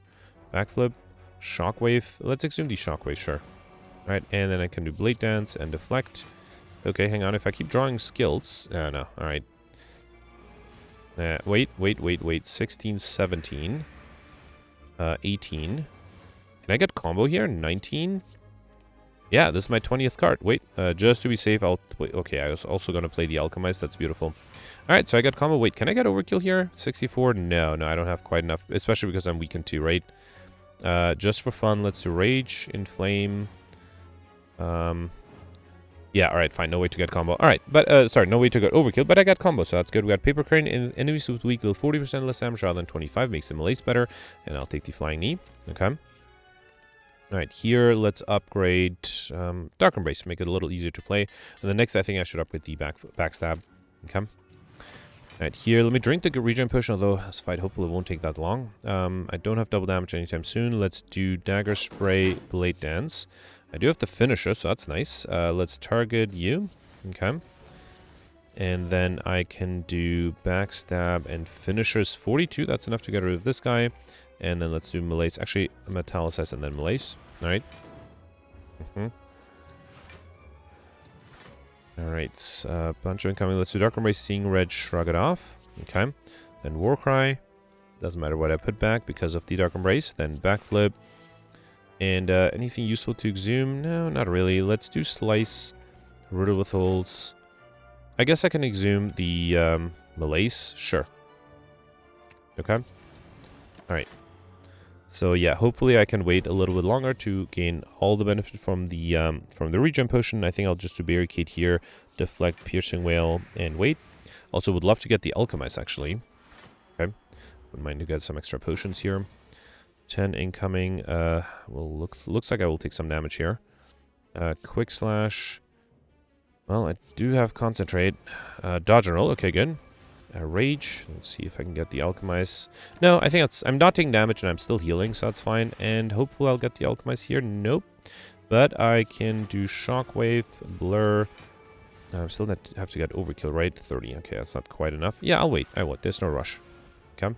Backflip. Shockwave. Let's Exhume the Shockwave, sure. Right, and then I can do Blade Dance and Deflect. Okay, hang on. If I keep drawing skills... no. Alright. Wait. 16, 17. 18. Can I get combo here? 19? Yeah, this is my 20th card. Wait, just to be safe, I'll... Wait, okay, I was also going to play the Alchemist. That's beautiful. Alright, so I got combo. Wait, can I get overkill here? 64? No, I don't have quite enough. Especially because I'm weakened too, right? Just for fun, let's do Rage, Inflame. Yeah, alright, fine. No way to get combo. Alright, but, sorry, no way to get overkill, but I got combo, so that's good. We got Paper Crane, and enemies with weak deal 40% less damage rather than 25, makes the Malaise better, and I'll take the Flying Knee. Okay. Alright, here, let's upgrade Dark Embrace, make it a little easier to play. And the next, I think I should upgrade the Backstab. Okay. Alright, here, let me drink the regen potion, although this fight hopefully won't take that long. I don't have double damage anytime soon. Let's do Dagger Spray, Blade Dance. I do have the Finisher, so that's nice. Let's target you. Okay. And then I can do Backstab and Finishers 42. That's enough to get rid of this guy. And then let's do Malaise. Actually, Metallicize and then Malaise. Alright. Alright, bunch of incoming. Let's do Dark Embrace, Seeing Red, shrug it off. Okay. Then Warcry. Doesn't matter what I put back because of the Dark Embrace. Then Backflip. And anything useful to exhume? No, not really. Let's do Slice. Riddle Withholds. I guess I can exhume the Malaise. Sure. Okay. Alright. So yeah, hopefully I can wait a little bit longer to gain all the benefit from the regen potion. I think I'll just do Barricade here, deflect, Piercing Wail, and wait. Also would love to get the Alchemize actually. Okay. Wouldn't mind to get some extra potions here. 10 incoming. Well, looks like I will take some damage here. Quick Slash. Well, I do have Concentrate. Dodge and Roll. Okay, good. Rage. Let's see if I can get the Alchemize. No, I think I'm not taking damage and I'm still healing, so that's fine. And hopefully I'll get the Alchemize here. Nope. But I can do Shockwave, Blur. I'm still not have to get Overkill, right? 30. Okay, that's not quite enough. Yeah, I'll wait. I won't. There's no rush. Okay.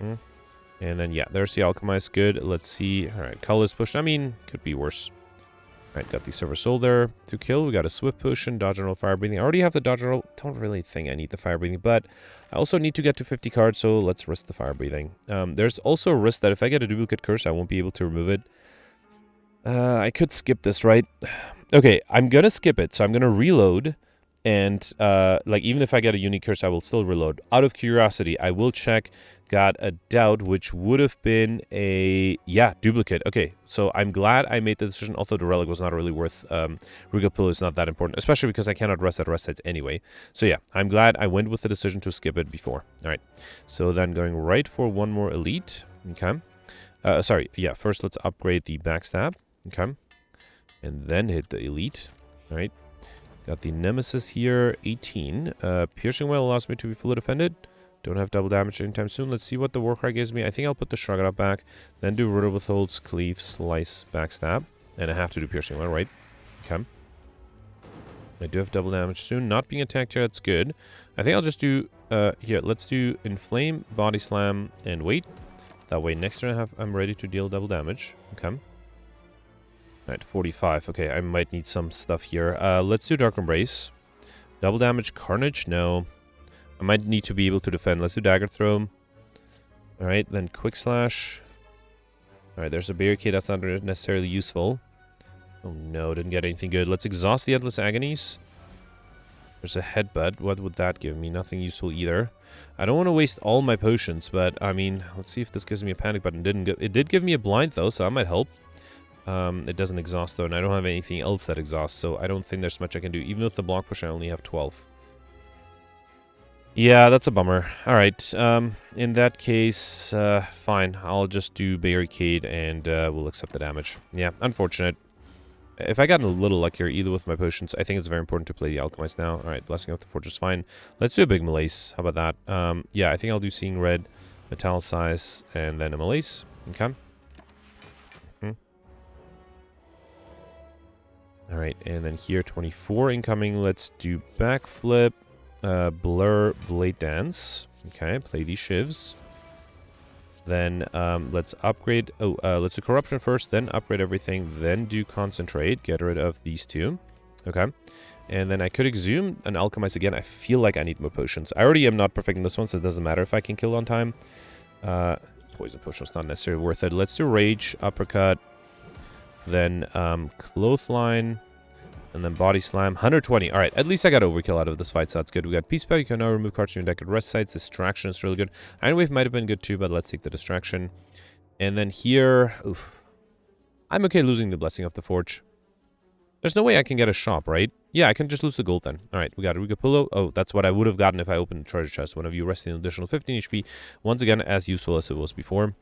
And then, yeah, there's the Alchemize. Good. Let's see. All right, Colorless Push. I mean, could be worse. Alright, got the Silver Soul there to kill. We got a Swift Potion, Dodge and Roll, Fire Breathing. I already have the Dodge and Roll. Don't really think I need the Fire Breathing, but I also need to get to 50 cards, so let's risk the Fire Breathing. There's also a risk that if I get a Duplicate Curse, I won't be able to remove it. I could skip this, right? Okay, I'm gonna skip it, so I'm gonna reload, and like even if I get a Unique Curse, I will still reload. Out of curiosity, I will check. Got a Doubt, which would have been a, yeah, Duplicate. Okay, so I'm glad I made the decision, although the Relic was not really worth, Regal Pillow is not that important, especially because I cannot rest at rest sites anyway. So yeah, I'm glad I went with the decision to skip it before. Alright, so then going right for one more Elite. Okay. Sorry, yeah, first let's upgrade the Backstab. Okay. And then hit the Elite. Alright. Got the Nemesis here, 18. Piercing Wail allows me to be fully defended. Don't have double damage anytime soon. Let's see what the Warcry gives me. I think I'll put the Shrug It Up back. Then do Riddle Withholds, Cleave, Slice, Backstab. And I have to do Piercing Wail, right? Okay. I do have double damage soon. Not being attacked here, that's good. I think I'll just do, here, let's do Inflame, Body Slam, and wait. That way next turn I'm ready to deal double damage. Okay. Alright, 45. Okay, I might need some stuff here. Let's do Dark Embrace. Double damage, Carnage? No. I might need to be able to defend. Let's do Dagger Throw. Alright, then Quick Slash. Alright, there's a Barricade. That's not necessarily useful. Oh no, didn't get anything good. Let's exhaust the Endless Agonies. There's a Headbutt. What would that give me? Nothing useful either. I don't want to waste all my potions, but I mean, let's see if this gives me a Panic Button. It did give me a Blind though, so that might help. It doesn't exhaust though, and I don't have anything else that exhausts, so I don't think there's much I can do. Even with the Block Push, I only have 12. Yeah, that's a bummer. Alright, in that case, fine. I'll just do Barricade and we'll accept the damage. Yeah, unfortunate. If I got a little luckier, either with my potions, I think it's very important to play the Alchemist now. Alright, Blessing of the Fortress, fine. Let's do a big Malaise. How about that? Yeah, I think I'll do Seeing Red, Metallicize, and then a Malaise. Okay. Alright, and then here, 24 incoming. Let's do Backflip. Blur, Blade Dance. Okay, play these shivs. Then let's upgrade. Oh, let's do Corruption first, then upgrade everything, then do Concentrate. Get rid of these two. Okay. And then I could exhume and Alchemize again. I feel like I need more potions. I already am not perfecting this one, so it doesn't matter if I can kill on time. Poison Potion was not necessarily worth it. Let's do Rage, Uppercut. Then Clothesline. And then Body Slam, 120. Alright, at least I got Overkill out of this fight, so that's good. We got Peace Spell, you can now remove cards from your deck at rest sites. Distraction is really good. Iron Wave might have been good too, but let's take the Distraction. And then here, oof. I'm okay losing the Blessing of the Forge. There's no way I can get a shop, right? Yeah, I can just lose the gold then. Alright, we got Riga Pillow. Oh, that's what I would have gotten if I opened the treasure chest. One of you resting an additional 15 HP. Once again, as useful as it was before.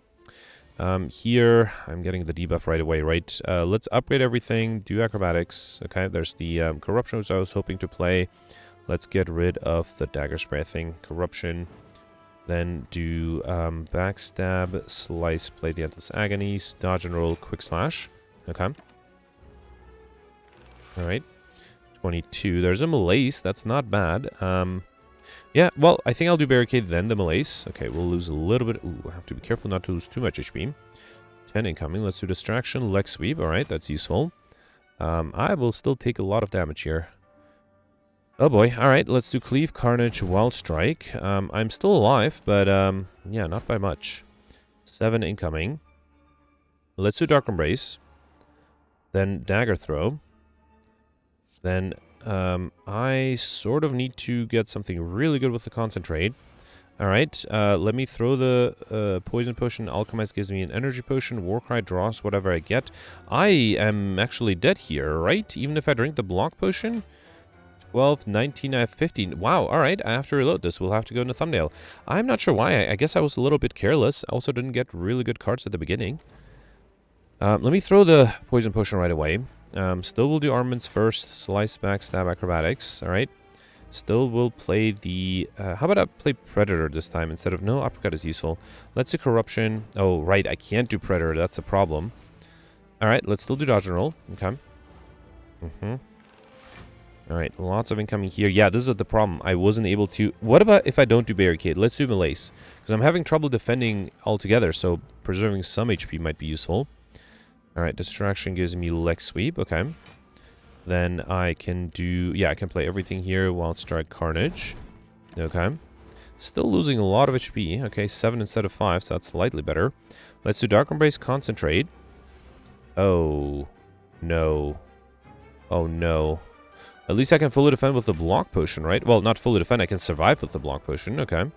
Here, I'm getting the debuff right away, right? Let's upgrade everything, do acrobatics. Okay, there's the corruption, which I was hoping to play. Let's get rid of the dagger spray thing. Corruption. Then do backstab, slice, play the endless agonies, dodge and roll, quick slash. Okay. Alright. 22. There's a malaise. That's not bad. Yeah, well, I think I'll do Barricade, then the Malaise. Okay, we'll lose a little bit. Ooh, I have to be careful not to lose too much HP. 10 incoming. Let's do distraction, leg sweep. Alright, that's useful. I will still take a lot of damage here. Oh boy. Alright, let's do cleave, carnage, wild strike. I'm still alive, but yeah, not by much. 7 incoming. Let's do dark embrace. Then dagger throw. Then I sort of need to get something really good with the concentrate. Alright, let me throw the poison potion. Alchemize gives me an energy potion. Warcry draws whatever I get. I am actually dead here, right? Even if I drink the block potion? 12, 19, I have 15. Wow, alright, I have to reload this. We'll have to go in the thumbnail. I'm not sure why. I guess I was a little bit careless. I also didn't get really good cards at the beginning. Let me throw the poison potion right away. Still will do armaments first. Slice, backstab, acrobatics. Alright. Still will play the... how about I play Predator this time instead of... No, Uppercut is useful. Let's do Corruption. Oh, right. I can't do Predator. That's a problem. Alright, let's still do Dodge and Roll. Okay. Alright, lots of incoming here. Yeah, this is the problem. I wasn't able to... What about if I don't do Barricade? Let's do Malaise. Because I'm having trouble defending altogether, so preserving some HP might be useful. Alright, Distraction gives me leg sweep. Okay. Then I can do... Yeah, I can play everything here. Wild Strike, Carnage. Okay. Still losing a lot of HP. Okay, 7 instead of 5, so that's slightly better. Let's do Dark Embrace, Concentrate. Oh. No. Oh, no. At least I can fully defend with the block potion, right? Well, not fully defend. I can survive with the block potion. Okay.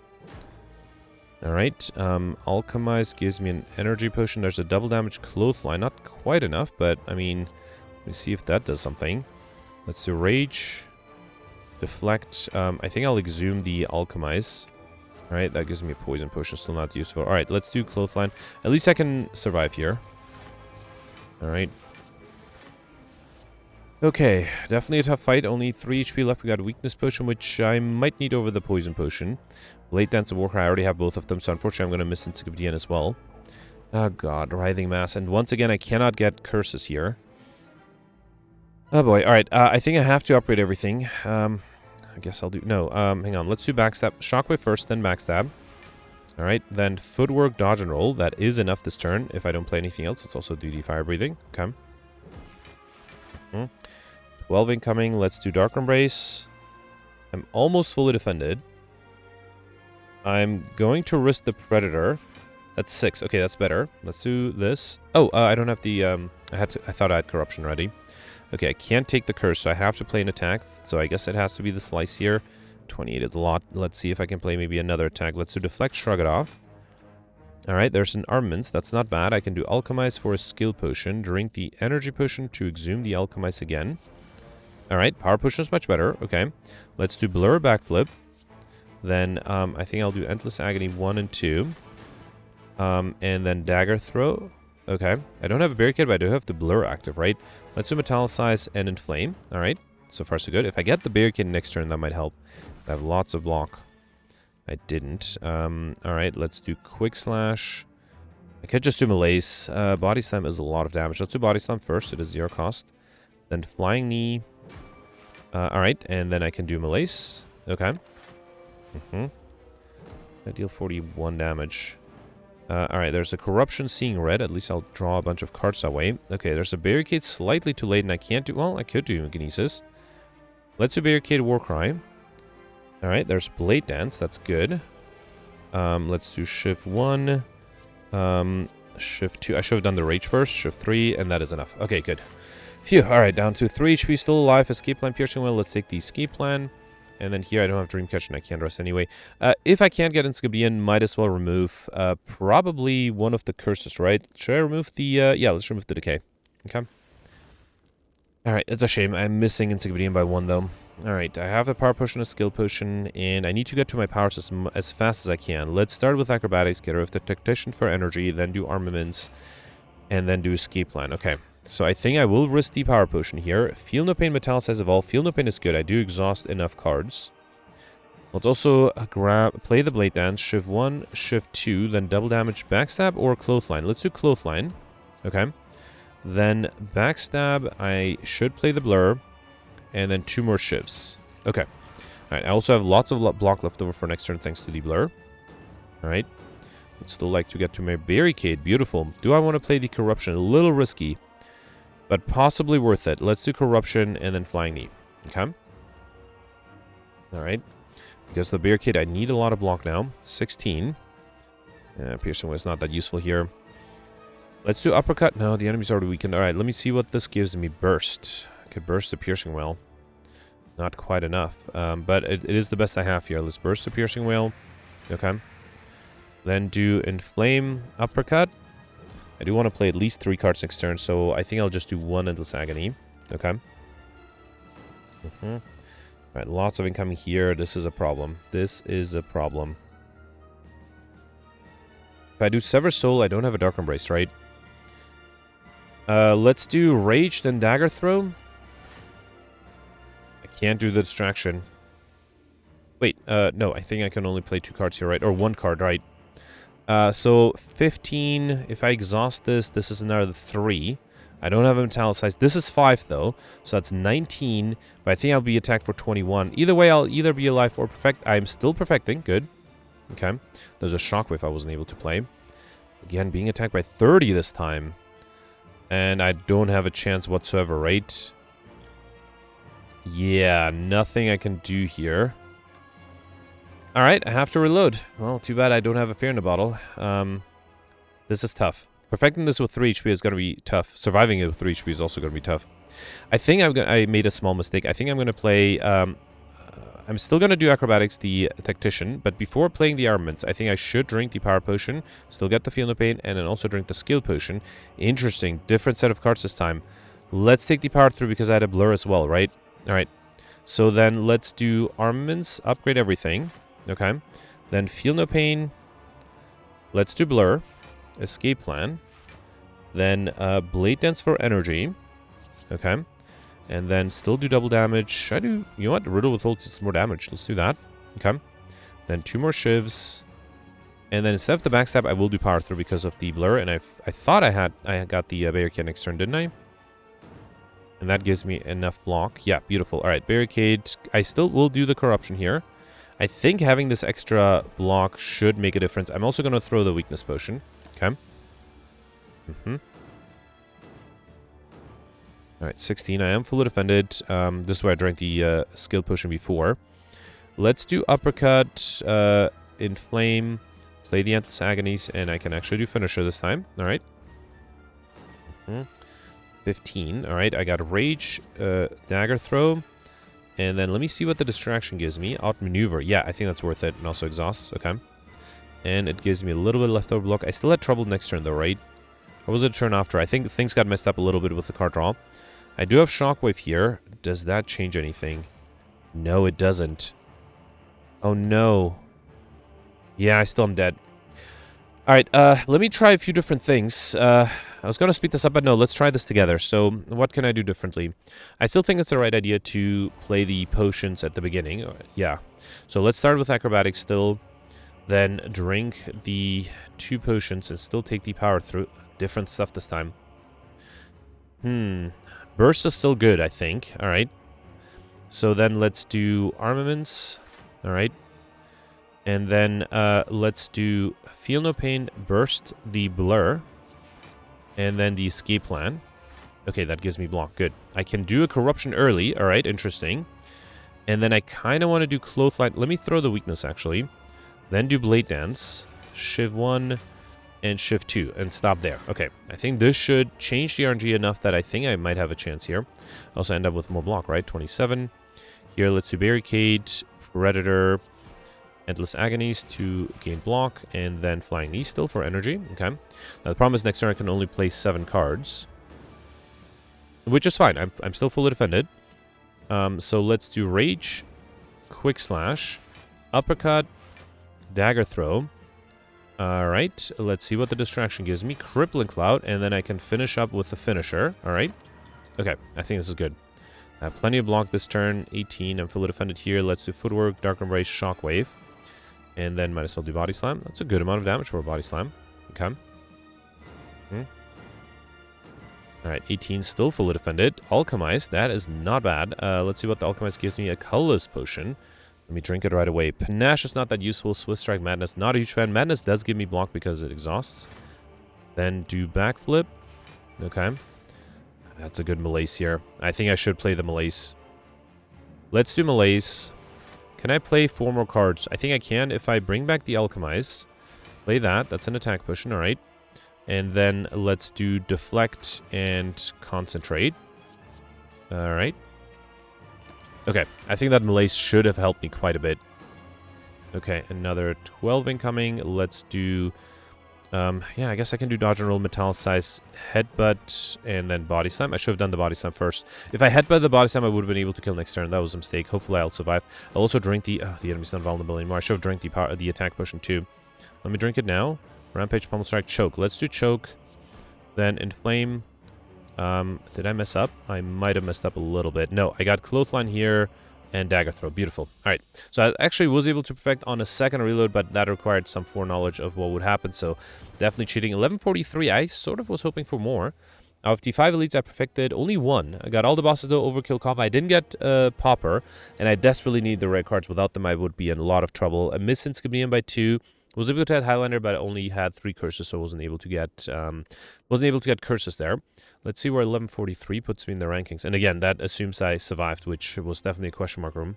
Alright. Alchemize gives me an energy potion. There's a double damage clothesline. Not quite enough, but, I mean... Let me see if that does something. Let's do Rage. Deflect. I think I'll exhume the Alchemize. Alright, that gives me a poison potion. Still not useful. Alright, let's do Clothesline. At least I can survive here. Alright. Okay, definitely a tough fight. Only 3 HP left. We got a Weakness Potion, which I might need over the Poison Potion. Blade Dance and Warcry, I already have both of them, so unfortunately I'm going to miss Insignificant as well. Oh god, Writhing Mass. And once again, I cannot get Curses here. Oh boy, alright, I think I have to upgrade everything. I guess I'll do... No, hang on, let's do Backstab. Shockwave first, then Backstab. Alright, then Footwork, Dodge and Roll. That is enough this turn. If I don't play anything else, let's also do the Fire Breathing. Okay. 12 incoming, let's do Dark Embrace. I'm almost fully defended. I'm going to risk the Predator. That's 6, okay, that's better. Let's do this. Oh, I don't have the... I thought I had Corruption ready. Okay, I can't take the curse, so I have to play an attack. So I guess it has to be the slice here. 28 is a lot. Let's see if I can play maybe another attack. Let's do Deflect, Shrug it off. Alright, there's an Armaments. That's not bad. I can do Alchemize for a Skill Potion. Drink the Energy Potion to exhume the Alchemize again. Alright, Power Potion is much better. Okay, let's do Blur, Backflip. Then I think I'll do Endless Agony 1 and 2. And then Dagger Throw. Okay, I don't have a Barricade, but I do have the Blur active, right? Let's do Metallicize and Inflame. Alright, so far so good. If I get the Barricade next turn, that might help. I have lots of block. I didn't. Alright, let's do Quick Slash. I could just do Malaise. Body Slam is a lot of damage. Let's do Body Slam first. It is 0 cost. Then Flying Knee. Alright, and then I can do Malaise. Okay. I deal 41 damage. Alright, there's a Corruption, Seeing Red. At least I'll draw a bunch of cards that way. Okay, there's a Barricade slightly too late, and I can't do... Well, I could do Kinesis. Let's do Barricade, Warcry. Alright, there's Blade Dance. That's good. Let's do Shift 1. Shift 2. I should have done the Rage first. Shift 3, and that is enough. Okay, good. Phew. Alright, down to 3 HP. Still alive. Escape Plan, Piercing Will. Let's take the Escape Plan. And then here I don't have Dreamcatcher and I can't rest anyway. If I can't get Inscribian, might as well remove probably one of the curses, right? Should I remove the... yeah, let's remove the Decay. Okay. Alright, it's a shame. I'm missing Inscribian by 1, though. Alright, I have a Power Potion, a Skill Potion, and I need to get to my powers as fast as I can. Let's start with Acrobatics, get rid of the Tactician for energy, then do Armaments, and then do Escape Plan. Okay. So I think I will risk the Power Potion here. Feel No Pain, Metallicize, Evolve. Feel No Pain is good. I do exhaust enough cards. Let's also play the Blade Dance. Shift 1, Shift 2, then Double Damage, Backstab, or Clothesline. Let's do Clothesline. Okay. Then Backstab, I should play the Blur. And then 2 more Shifts. Okay. Alright, I also have lots of block left over for next turn thanks to the Blur. Alright. Would still like to get to my barricade. Beautiful. Do I want to play the corruption? A little risky, but possibly worth it. Let's do corruption and then flying knee. Okay. Alright. Because the barricade, I need a lot of block now. 16. Piercing was not that useful here. Let's do uppercut. No, the enemy's already weakened. Alright, let me see what this gives me. Burst. I could burst the piercing whale. Not quite enough. But it is the best I have here. Let's burst the piercing whale. Okay. Then do inflame uppercut. I do want to play at least 3 cards next turn, so I think I'll just do 1 Endless Agony. Okay. Alright, lots of incoming here. This is a problem. This is a problem. If I do Sever Soul, I don't have a Dark Embrace, right? Let's do Rage, then Dagger Throw. I can't do the distraction. Wait, no, I think I can only play 2 cards here, right? Or 1 card, right? So 15, if I exhaust this, this is another 3. I don't have a Metallicized. This is 5, though, so that's 19, but I think I'll be attacked for 21. Either way, I'll either be alive or perfect. I'm still perfecting. Good. Okay. There's a Shockwave I wasn't able to play. Again, being attacked by 30 this time. And I don't have a chance whatsoever, right? Yeah, nothing I can do here. Alright, I have to reload. Well, too bad I don't have a Fear in the Bottle. This is tough. Perfecting this with 3 HP is going to be tough. Surviving it with 3 HP is also going to be tough. I think I made a small mistake. I think I'm going to play... I'm still going to do Acrobatics, the Tactician, but before playing the Armaments, I think I should drink the Power Potion, still get the Feel No Pain, and then also drink the Skill Potion. Interesting. Different set of cards this time. Let's take the Power through because I had a Blur as well, right? Alright. So then let's do Armaments, upgrade everything. Okay. Then Feel No Pain. Let's do Blur. Escape Plan. Then Blade Dance for energy. Okay. And then still do double damage. Should I do... You know what? Riddle with ult is more damage. Let's do that. Okay. Then 2 more shivs. And then instead of the backstab, I will do power through because of the blur. And I thought I got the barricade next turn, didn't I? And that gives me enough block. Yeah, beautiful. Alright, barricade. I still will do the corruption here. I think having this extra block should make a difference. I'm also going to throw the weakness potion. Okay. Alright, 16. I am fully defended. This is where I drank the skill potion before. Let's do uppercut, inflame, play the Endless Agonies, and I can actually do finisher this time. Alright. 15. Alright, I got rage, dagger throw, and then let me see what the distraction gives me. Outmaneuver. Yeah, I think that's worth it. And also exhausts. Okay. And it gives me a little bit of leftover block. I still had trouble next turn though, right? Or was it a turn after? I think things got messed up a little bit with the card draw. I do have Shockwave here. Does that change anything? No, it doesn't. Oh, no. Yeah, I still am dead. Alright, let me try a few different things. I was going to speed this up, but no, let's try this together. So, what can I do differently? I still think it's the right idea to play the potions at the beginning. Yeah. So, let's start with acrobatics still. Then drink the 2 potions and still take the power through. Different stuff this time. Burst is still good, I think. Alright. So then let's do armaments. Alright. And then let's do Feel No Pain, Burst, the Blur. And then the Escape Plan. Okay, that gives me block. Good. I can do a Corruption early. Alright, interesting. And then I kind of want to do Clothesline. Let me throw the weakness, actually. Then do Blade Dance. Shiv 1 and Shift 2 and stop there. Okay, I think this should change the RNG enough that I think I might have a chance here. Also end up with more block, right? 27. Here, let's do Barricade, Predator, Endless Agonies to gain block, and then Flying Knee still for energy. Okay. Now the problem is next turn I can only play 7 cards, which is fine. I'm still fully defended. So let's do Rage, Quick Slash, Uppercut, Dagger Throw. Alright, let's see what the distraction gives me. Crippling Cloud, and then I can finish up with the finisher. Alright. Okay, I think this is good. I have plenty of block this turn. 18, I'm fully defended here. Let's do Footwork, Dark Embrace, Shockwave. And then might as well do Body Slam. That's a good amount of damage for a Body Slam. Okay. Alright, 18 still fully defended. Alchemized, that is not bad. Let's see what the Alchemized gives me. A Colorless Potion. Let me drink it right away. Panache is not that useful. Swift Strike, Madness, not a huge fan. Madness does give me block because it exhausts. Then do backflip. Okay. That's a good malaise here. I think I should play the malaise. Let's do malaise. Can I play 4 more cards? I think I can if I bring back the Alchemize. Play that. That's an attack potion. All right. And then let's do deflect and concentrate. All right. Okay, I think that malaise should have helped me quite a bit. Okay, another 12 incoming. Let's do... yeah, I guess I can do dodge and roll, metallicize, headbutt, and then body slam. I should have done the body slam first. If I headbutt the body slam, I would have been able to kill next turn. That was a mistake. Hopefully I'll survive. I'll also drink the... the enemy's not vulnerable anymore. I should have drank the attack potion too. Let me drink it now. Rampage, Pummel Strike, Choke. Let's do Choke. Then Inflame... did I mess up? I might have messed up a little bit. No, I got Clothesline here and Dagger Throw. Beautiful. All right. So I actually was able to perfect on a second reload, but that required some foreknowledge of what would happen. So definitely cheating. 1143. I sort of was hoping for more. Of the 5 elites I perfected, only 1. I got all the bosses though, Overkill Combo. I didn't get Popper, and I desperately need the red cards. Without them, I would be in a lot of trouble. I missed Inscription by 2. Was able to add Highlander, but I only had 3 curses, so wasn't able to get curses there. Let's see where 1143 puts me in the rankings. And again, that assumes I survived, which was definitely a question mark room.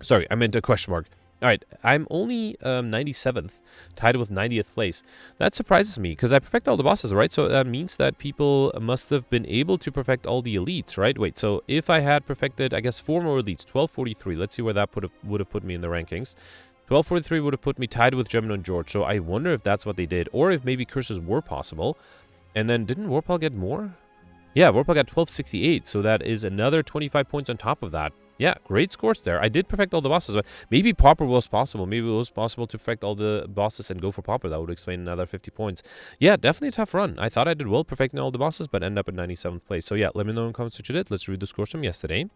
Sorry, I meant a question mark. All right, I'm only 97th, tied with 90th place. That surprises me, because I perfect all the bosses, right? So that means that people must have been able to perfect all the elites, right? Wait, so if I had perfected, I guess, 4 more elites, 1243. Let's see where that would have put me in the rankings. 1243 would have put me tied with Gemino and George, so I wonder if that's what they did, or if maybe curses were possible. And then, didn't Warpal get more? Yeah, Warpal got 1268, so that is another 25 points on top of that. Yeah, great scores there. I did perfect all the bosses, but maybe Pauper was possible. Maybe it was possible to perfect all the bosses and go for Pauper. That would explain another 50 points. Yeah, definitely a tough run. I thought I did well perfecting all the bosses, but ended up at 97th place. So yeah, let me know in the comments what you did. Let's read the scores from yesterday.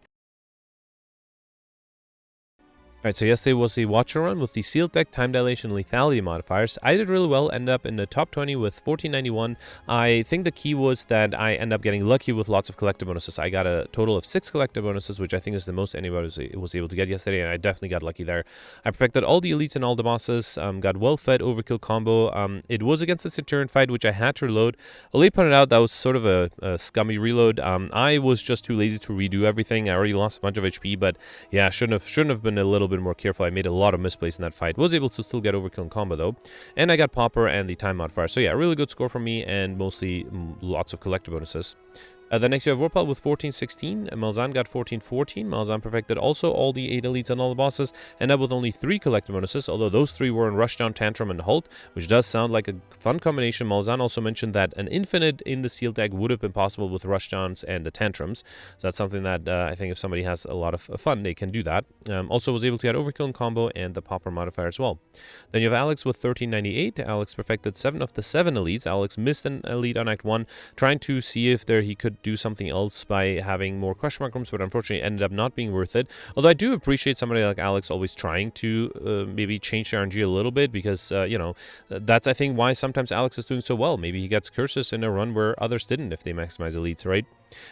Alright, so yesterday was the Watcher run with the Sealed Deck, Time Dilation, Lethality modifiers. I did really well, ended up in the top 20 with 1491. I think the key was that I ended up getting lucky with lots of collector bonuses. I got a total of 6 collector bonuses, which I think is the most anybody was able to get yesterday, and I definitely got lucky there. I perfected all the elites and all the bosses, got well-fed Overkill combo. It was against a Saturn fight, which I had to reload. Oli pointed out that was sort of a scummy reload. I was just too lazy to redo everything. I already lost a bunch of HP, but yeah, shouldn't have been a little bit more careful. I made a lot of misplays in that fight. Was able to still get Overkill and combo though. And I got Pauper and the time modifier. So yeah, really good score from me, and mostly lots of collector bonuses. Then next you have Warpal with 1416. Malzahn got 1414. Malzahn perfected also all the 8 elites and all the bosses. Ended up with only 3 collector bonuses, although those 3 were in Rushdown, Tantrum, and Halt, which does sound like a fun combination. Malzahn also mentioned that an infinite in the Sealed Deck would have been possible with Rushdowns and the Tantrums. So that's something that I think if somebody has a lot of fun, they can do that. Also was able to get Overkill and combo and the Pauper modifier as well. Then you have Alex with 1398. Alex perfected 7 of the 7 elites. Alex missed an elite on Act 1, trying to see if he could do something else by having more question mark rooms, but unfortunately ended up not being worth it. Although I do appreciate somebody like Alex always trying to maybe change the RNG a little bit, because you know, that's I think why sometimes Alex is doing so well. Maybe he gets curses in a run where others didn't if they maximize elites, right?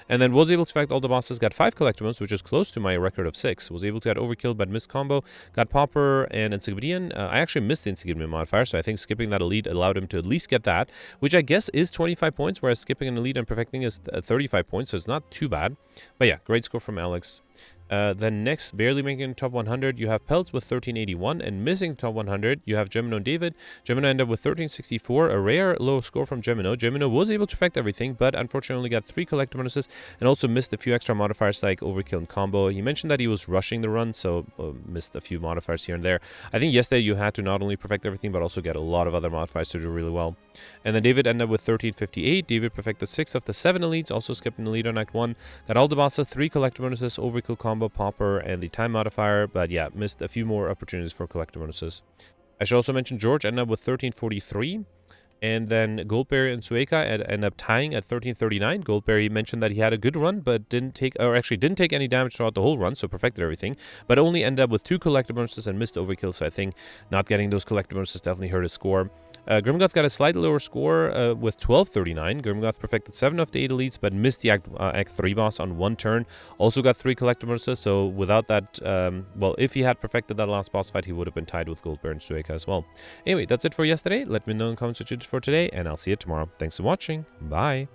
And then was able to perfect all the bosses, got 5 collectibles, which is close to my record of 6. Was able to get Overkill but missed combo, got Pauper and Encyclopedian. I actually missed the Encyclopedian modifier, so I think skipping that elite allowed him to at least get that, which I guess is 25 points, whereas skipping an elite and perfecting is 35 points, so it's not too bad. But yeah, great score from Alex. Then next, barely making top 100, you have Peltz with 1381, and missing top 100, you have Gemino and David. Gemino ended up with 1364, a rare low score from Gemino. Gemino was able to perfect everything, but unfortunately only got 3 collector bonuses, and also missed a few extra modifiers like Overkill and combo. He mentioned that he was rushing the run, so missed a few modifiers here and there. I think yesterday you had to not only perfect everything, but also get a lot of other modifiers to do really well. And then David ended up with 1358. David perfected 6 of the 7 elites, also skipped an elite on Act 1. Got all the bosses, 3 collector bonuses, Overkill combo, Pauper, and the time modifier, but yeah, missed a few more opportunities for collector bonuses. I should also mention George ended up with 1343, and then Goldberry and Sueka ended up tying at 1339. Goldberry mentioned that he had a good run, but didn't take any damage throughout the whole run, so perfected everything, but only ended up with 2 collector bonuses and missed Overkill, so I think not getting those collector bonuses definitely hurt his score. Grimgoth got a slightly lower score with 1239. Grimgoth perfected 7 of the 8 elites, but missed the Act 3 boss on 1 turn. Also got 3 collectibles, so without that, well, if he had perfected that last boss fight, he would have been tied with Gold Baron Sueka as well. Anyway, that's it for yesterday. Let me know in the comments what you did for today, and I'll see you tomorrow. Thanks for watching. Bye.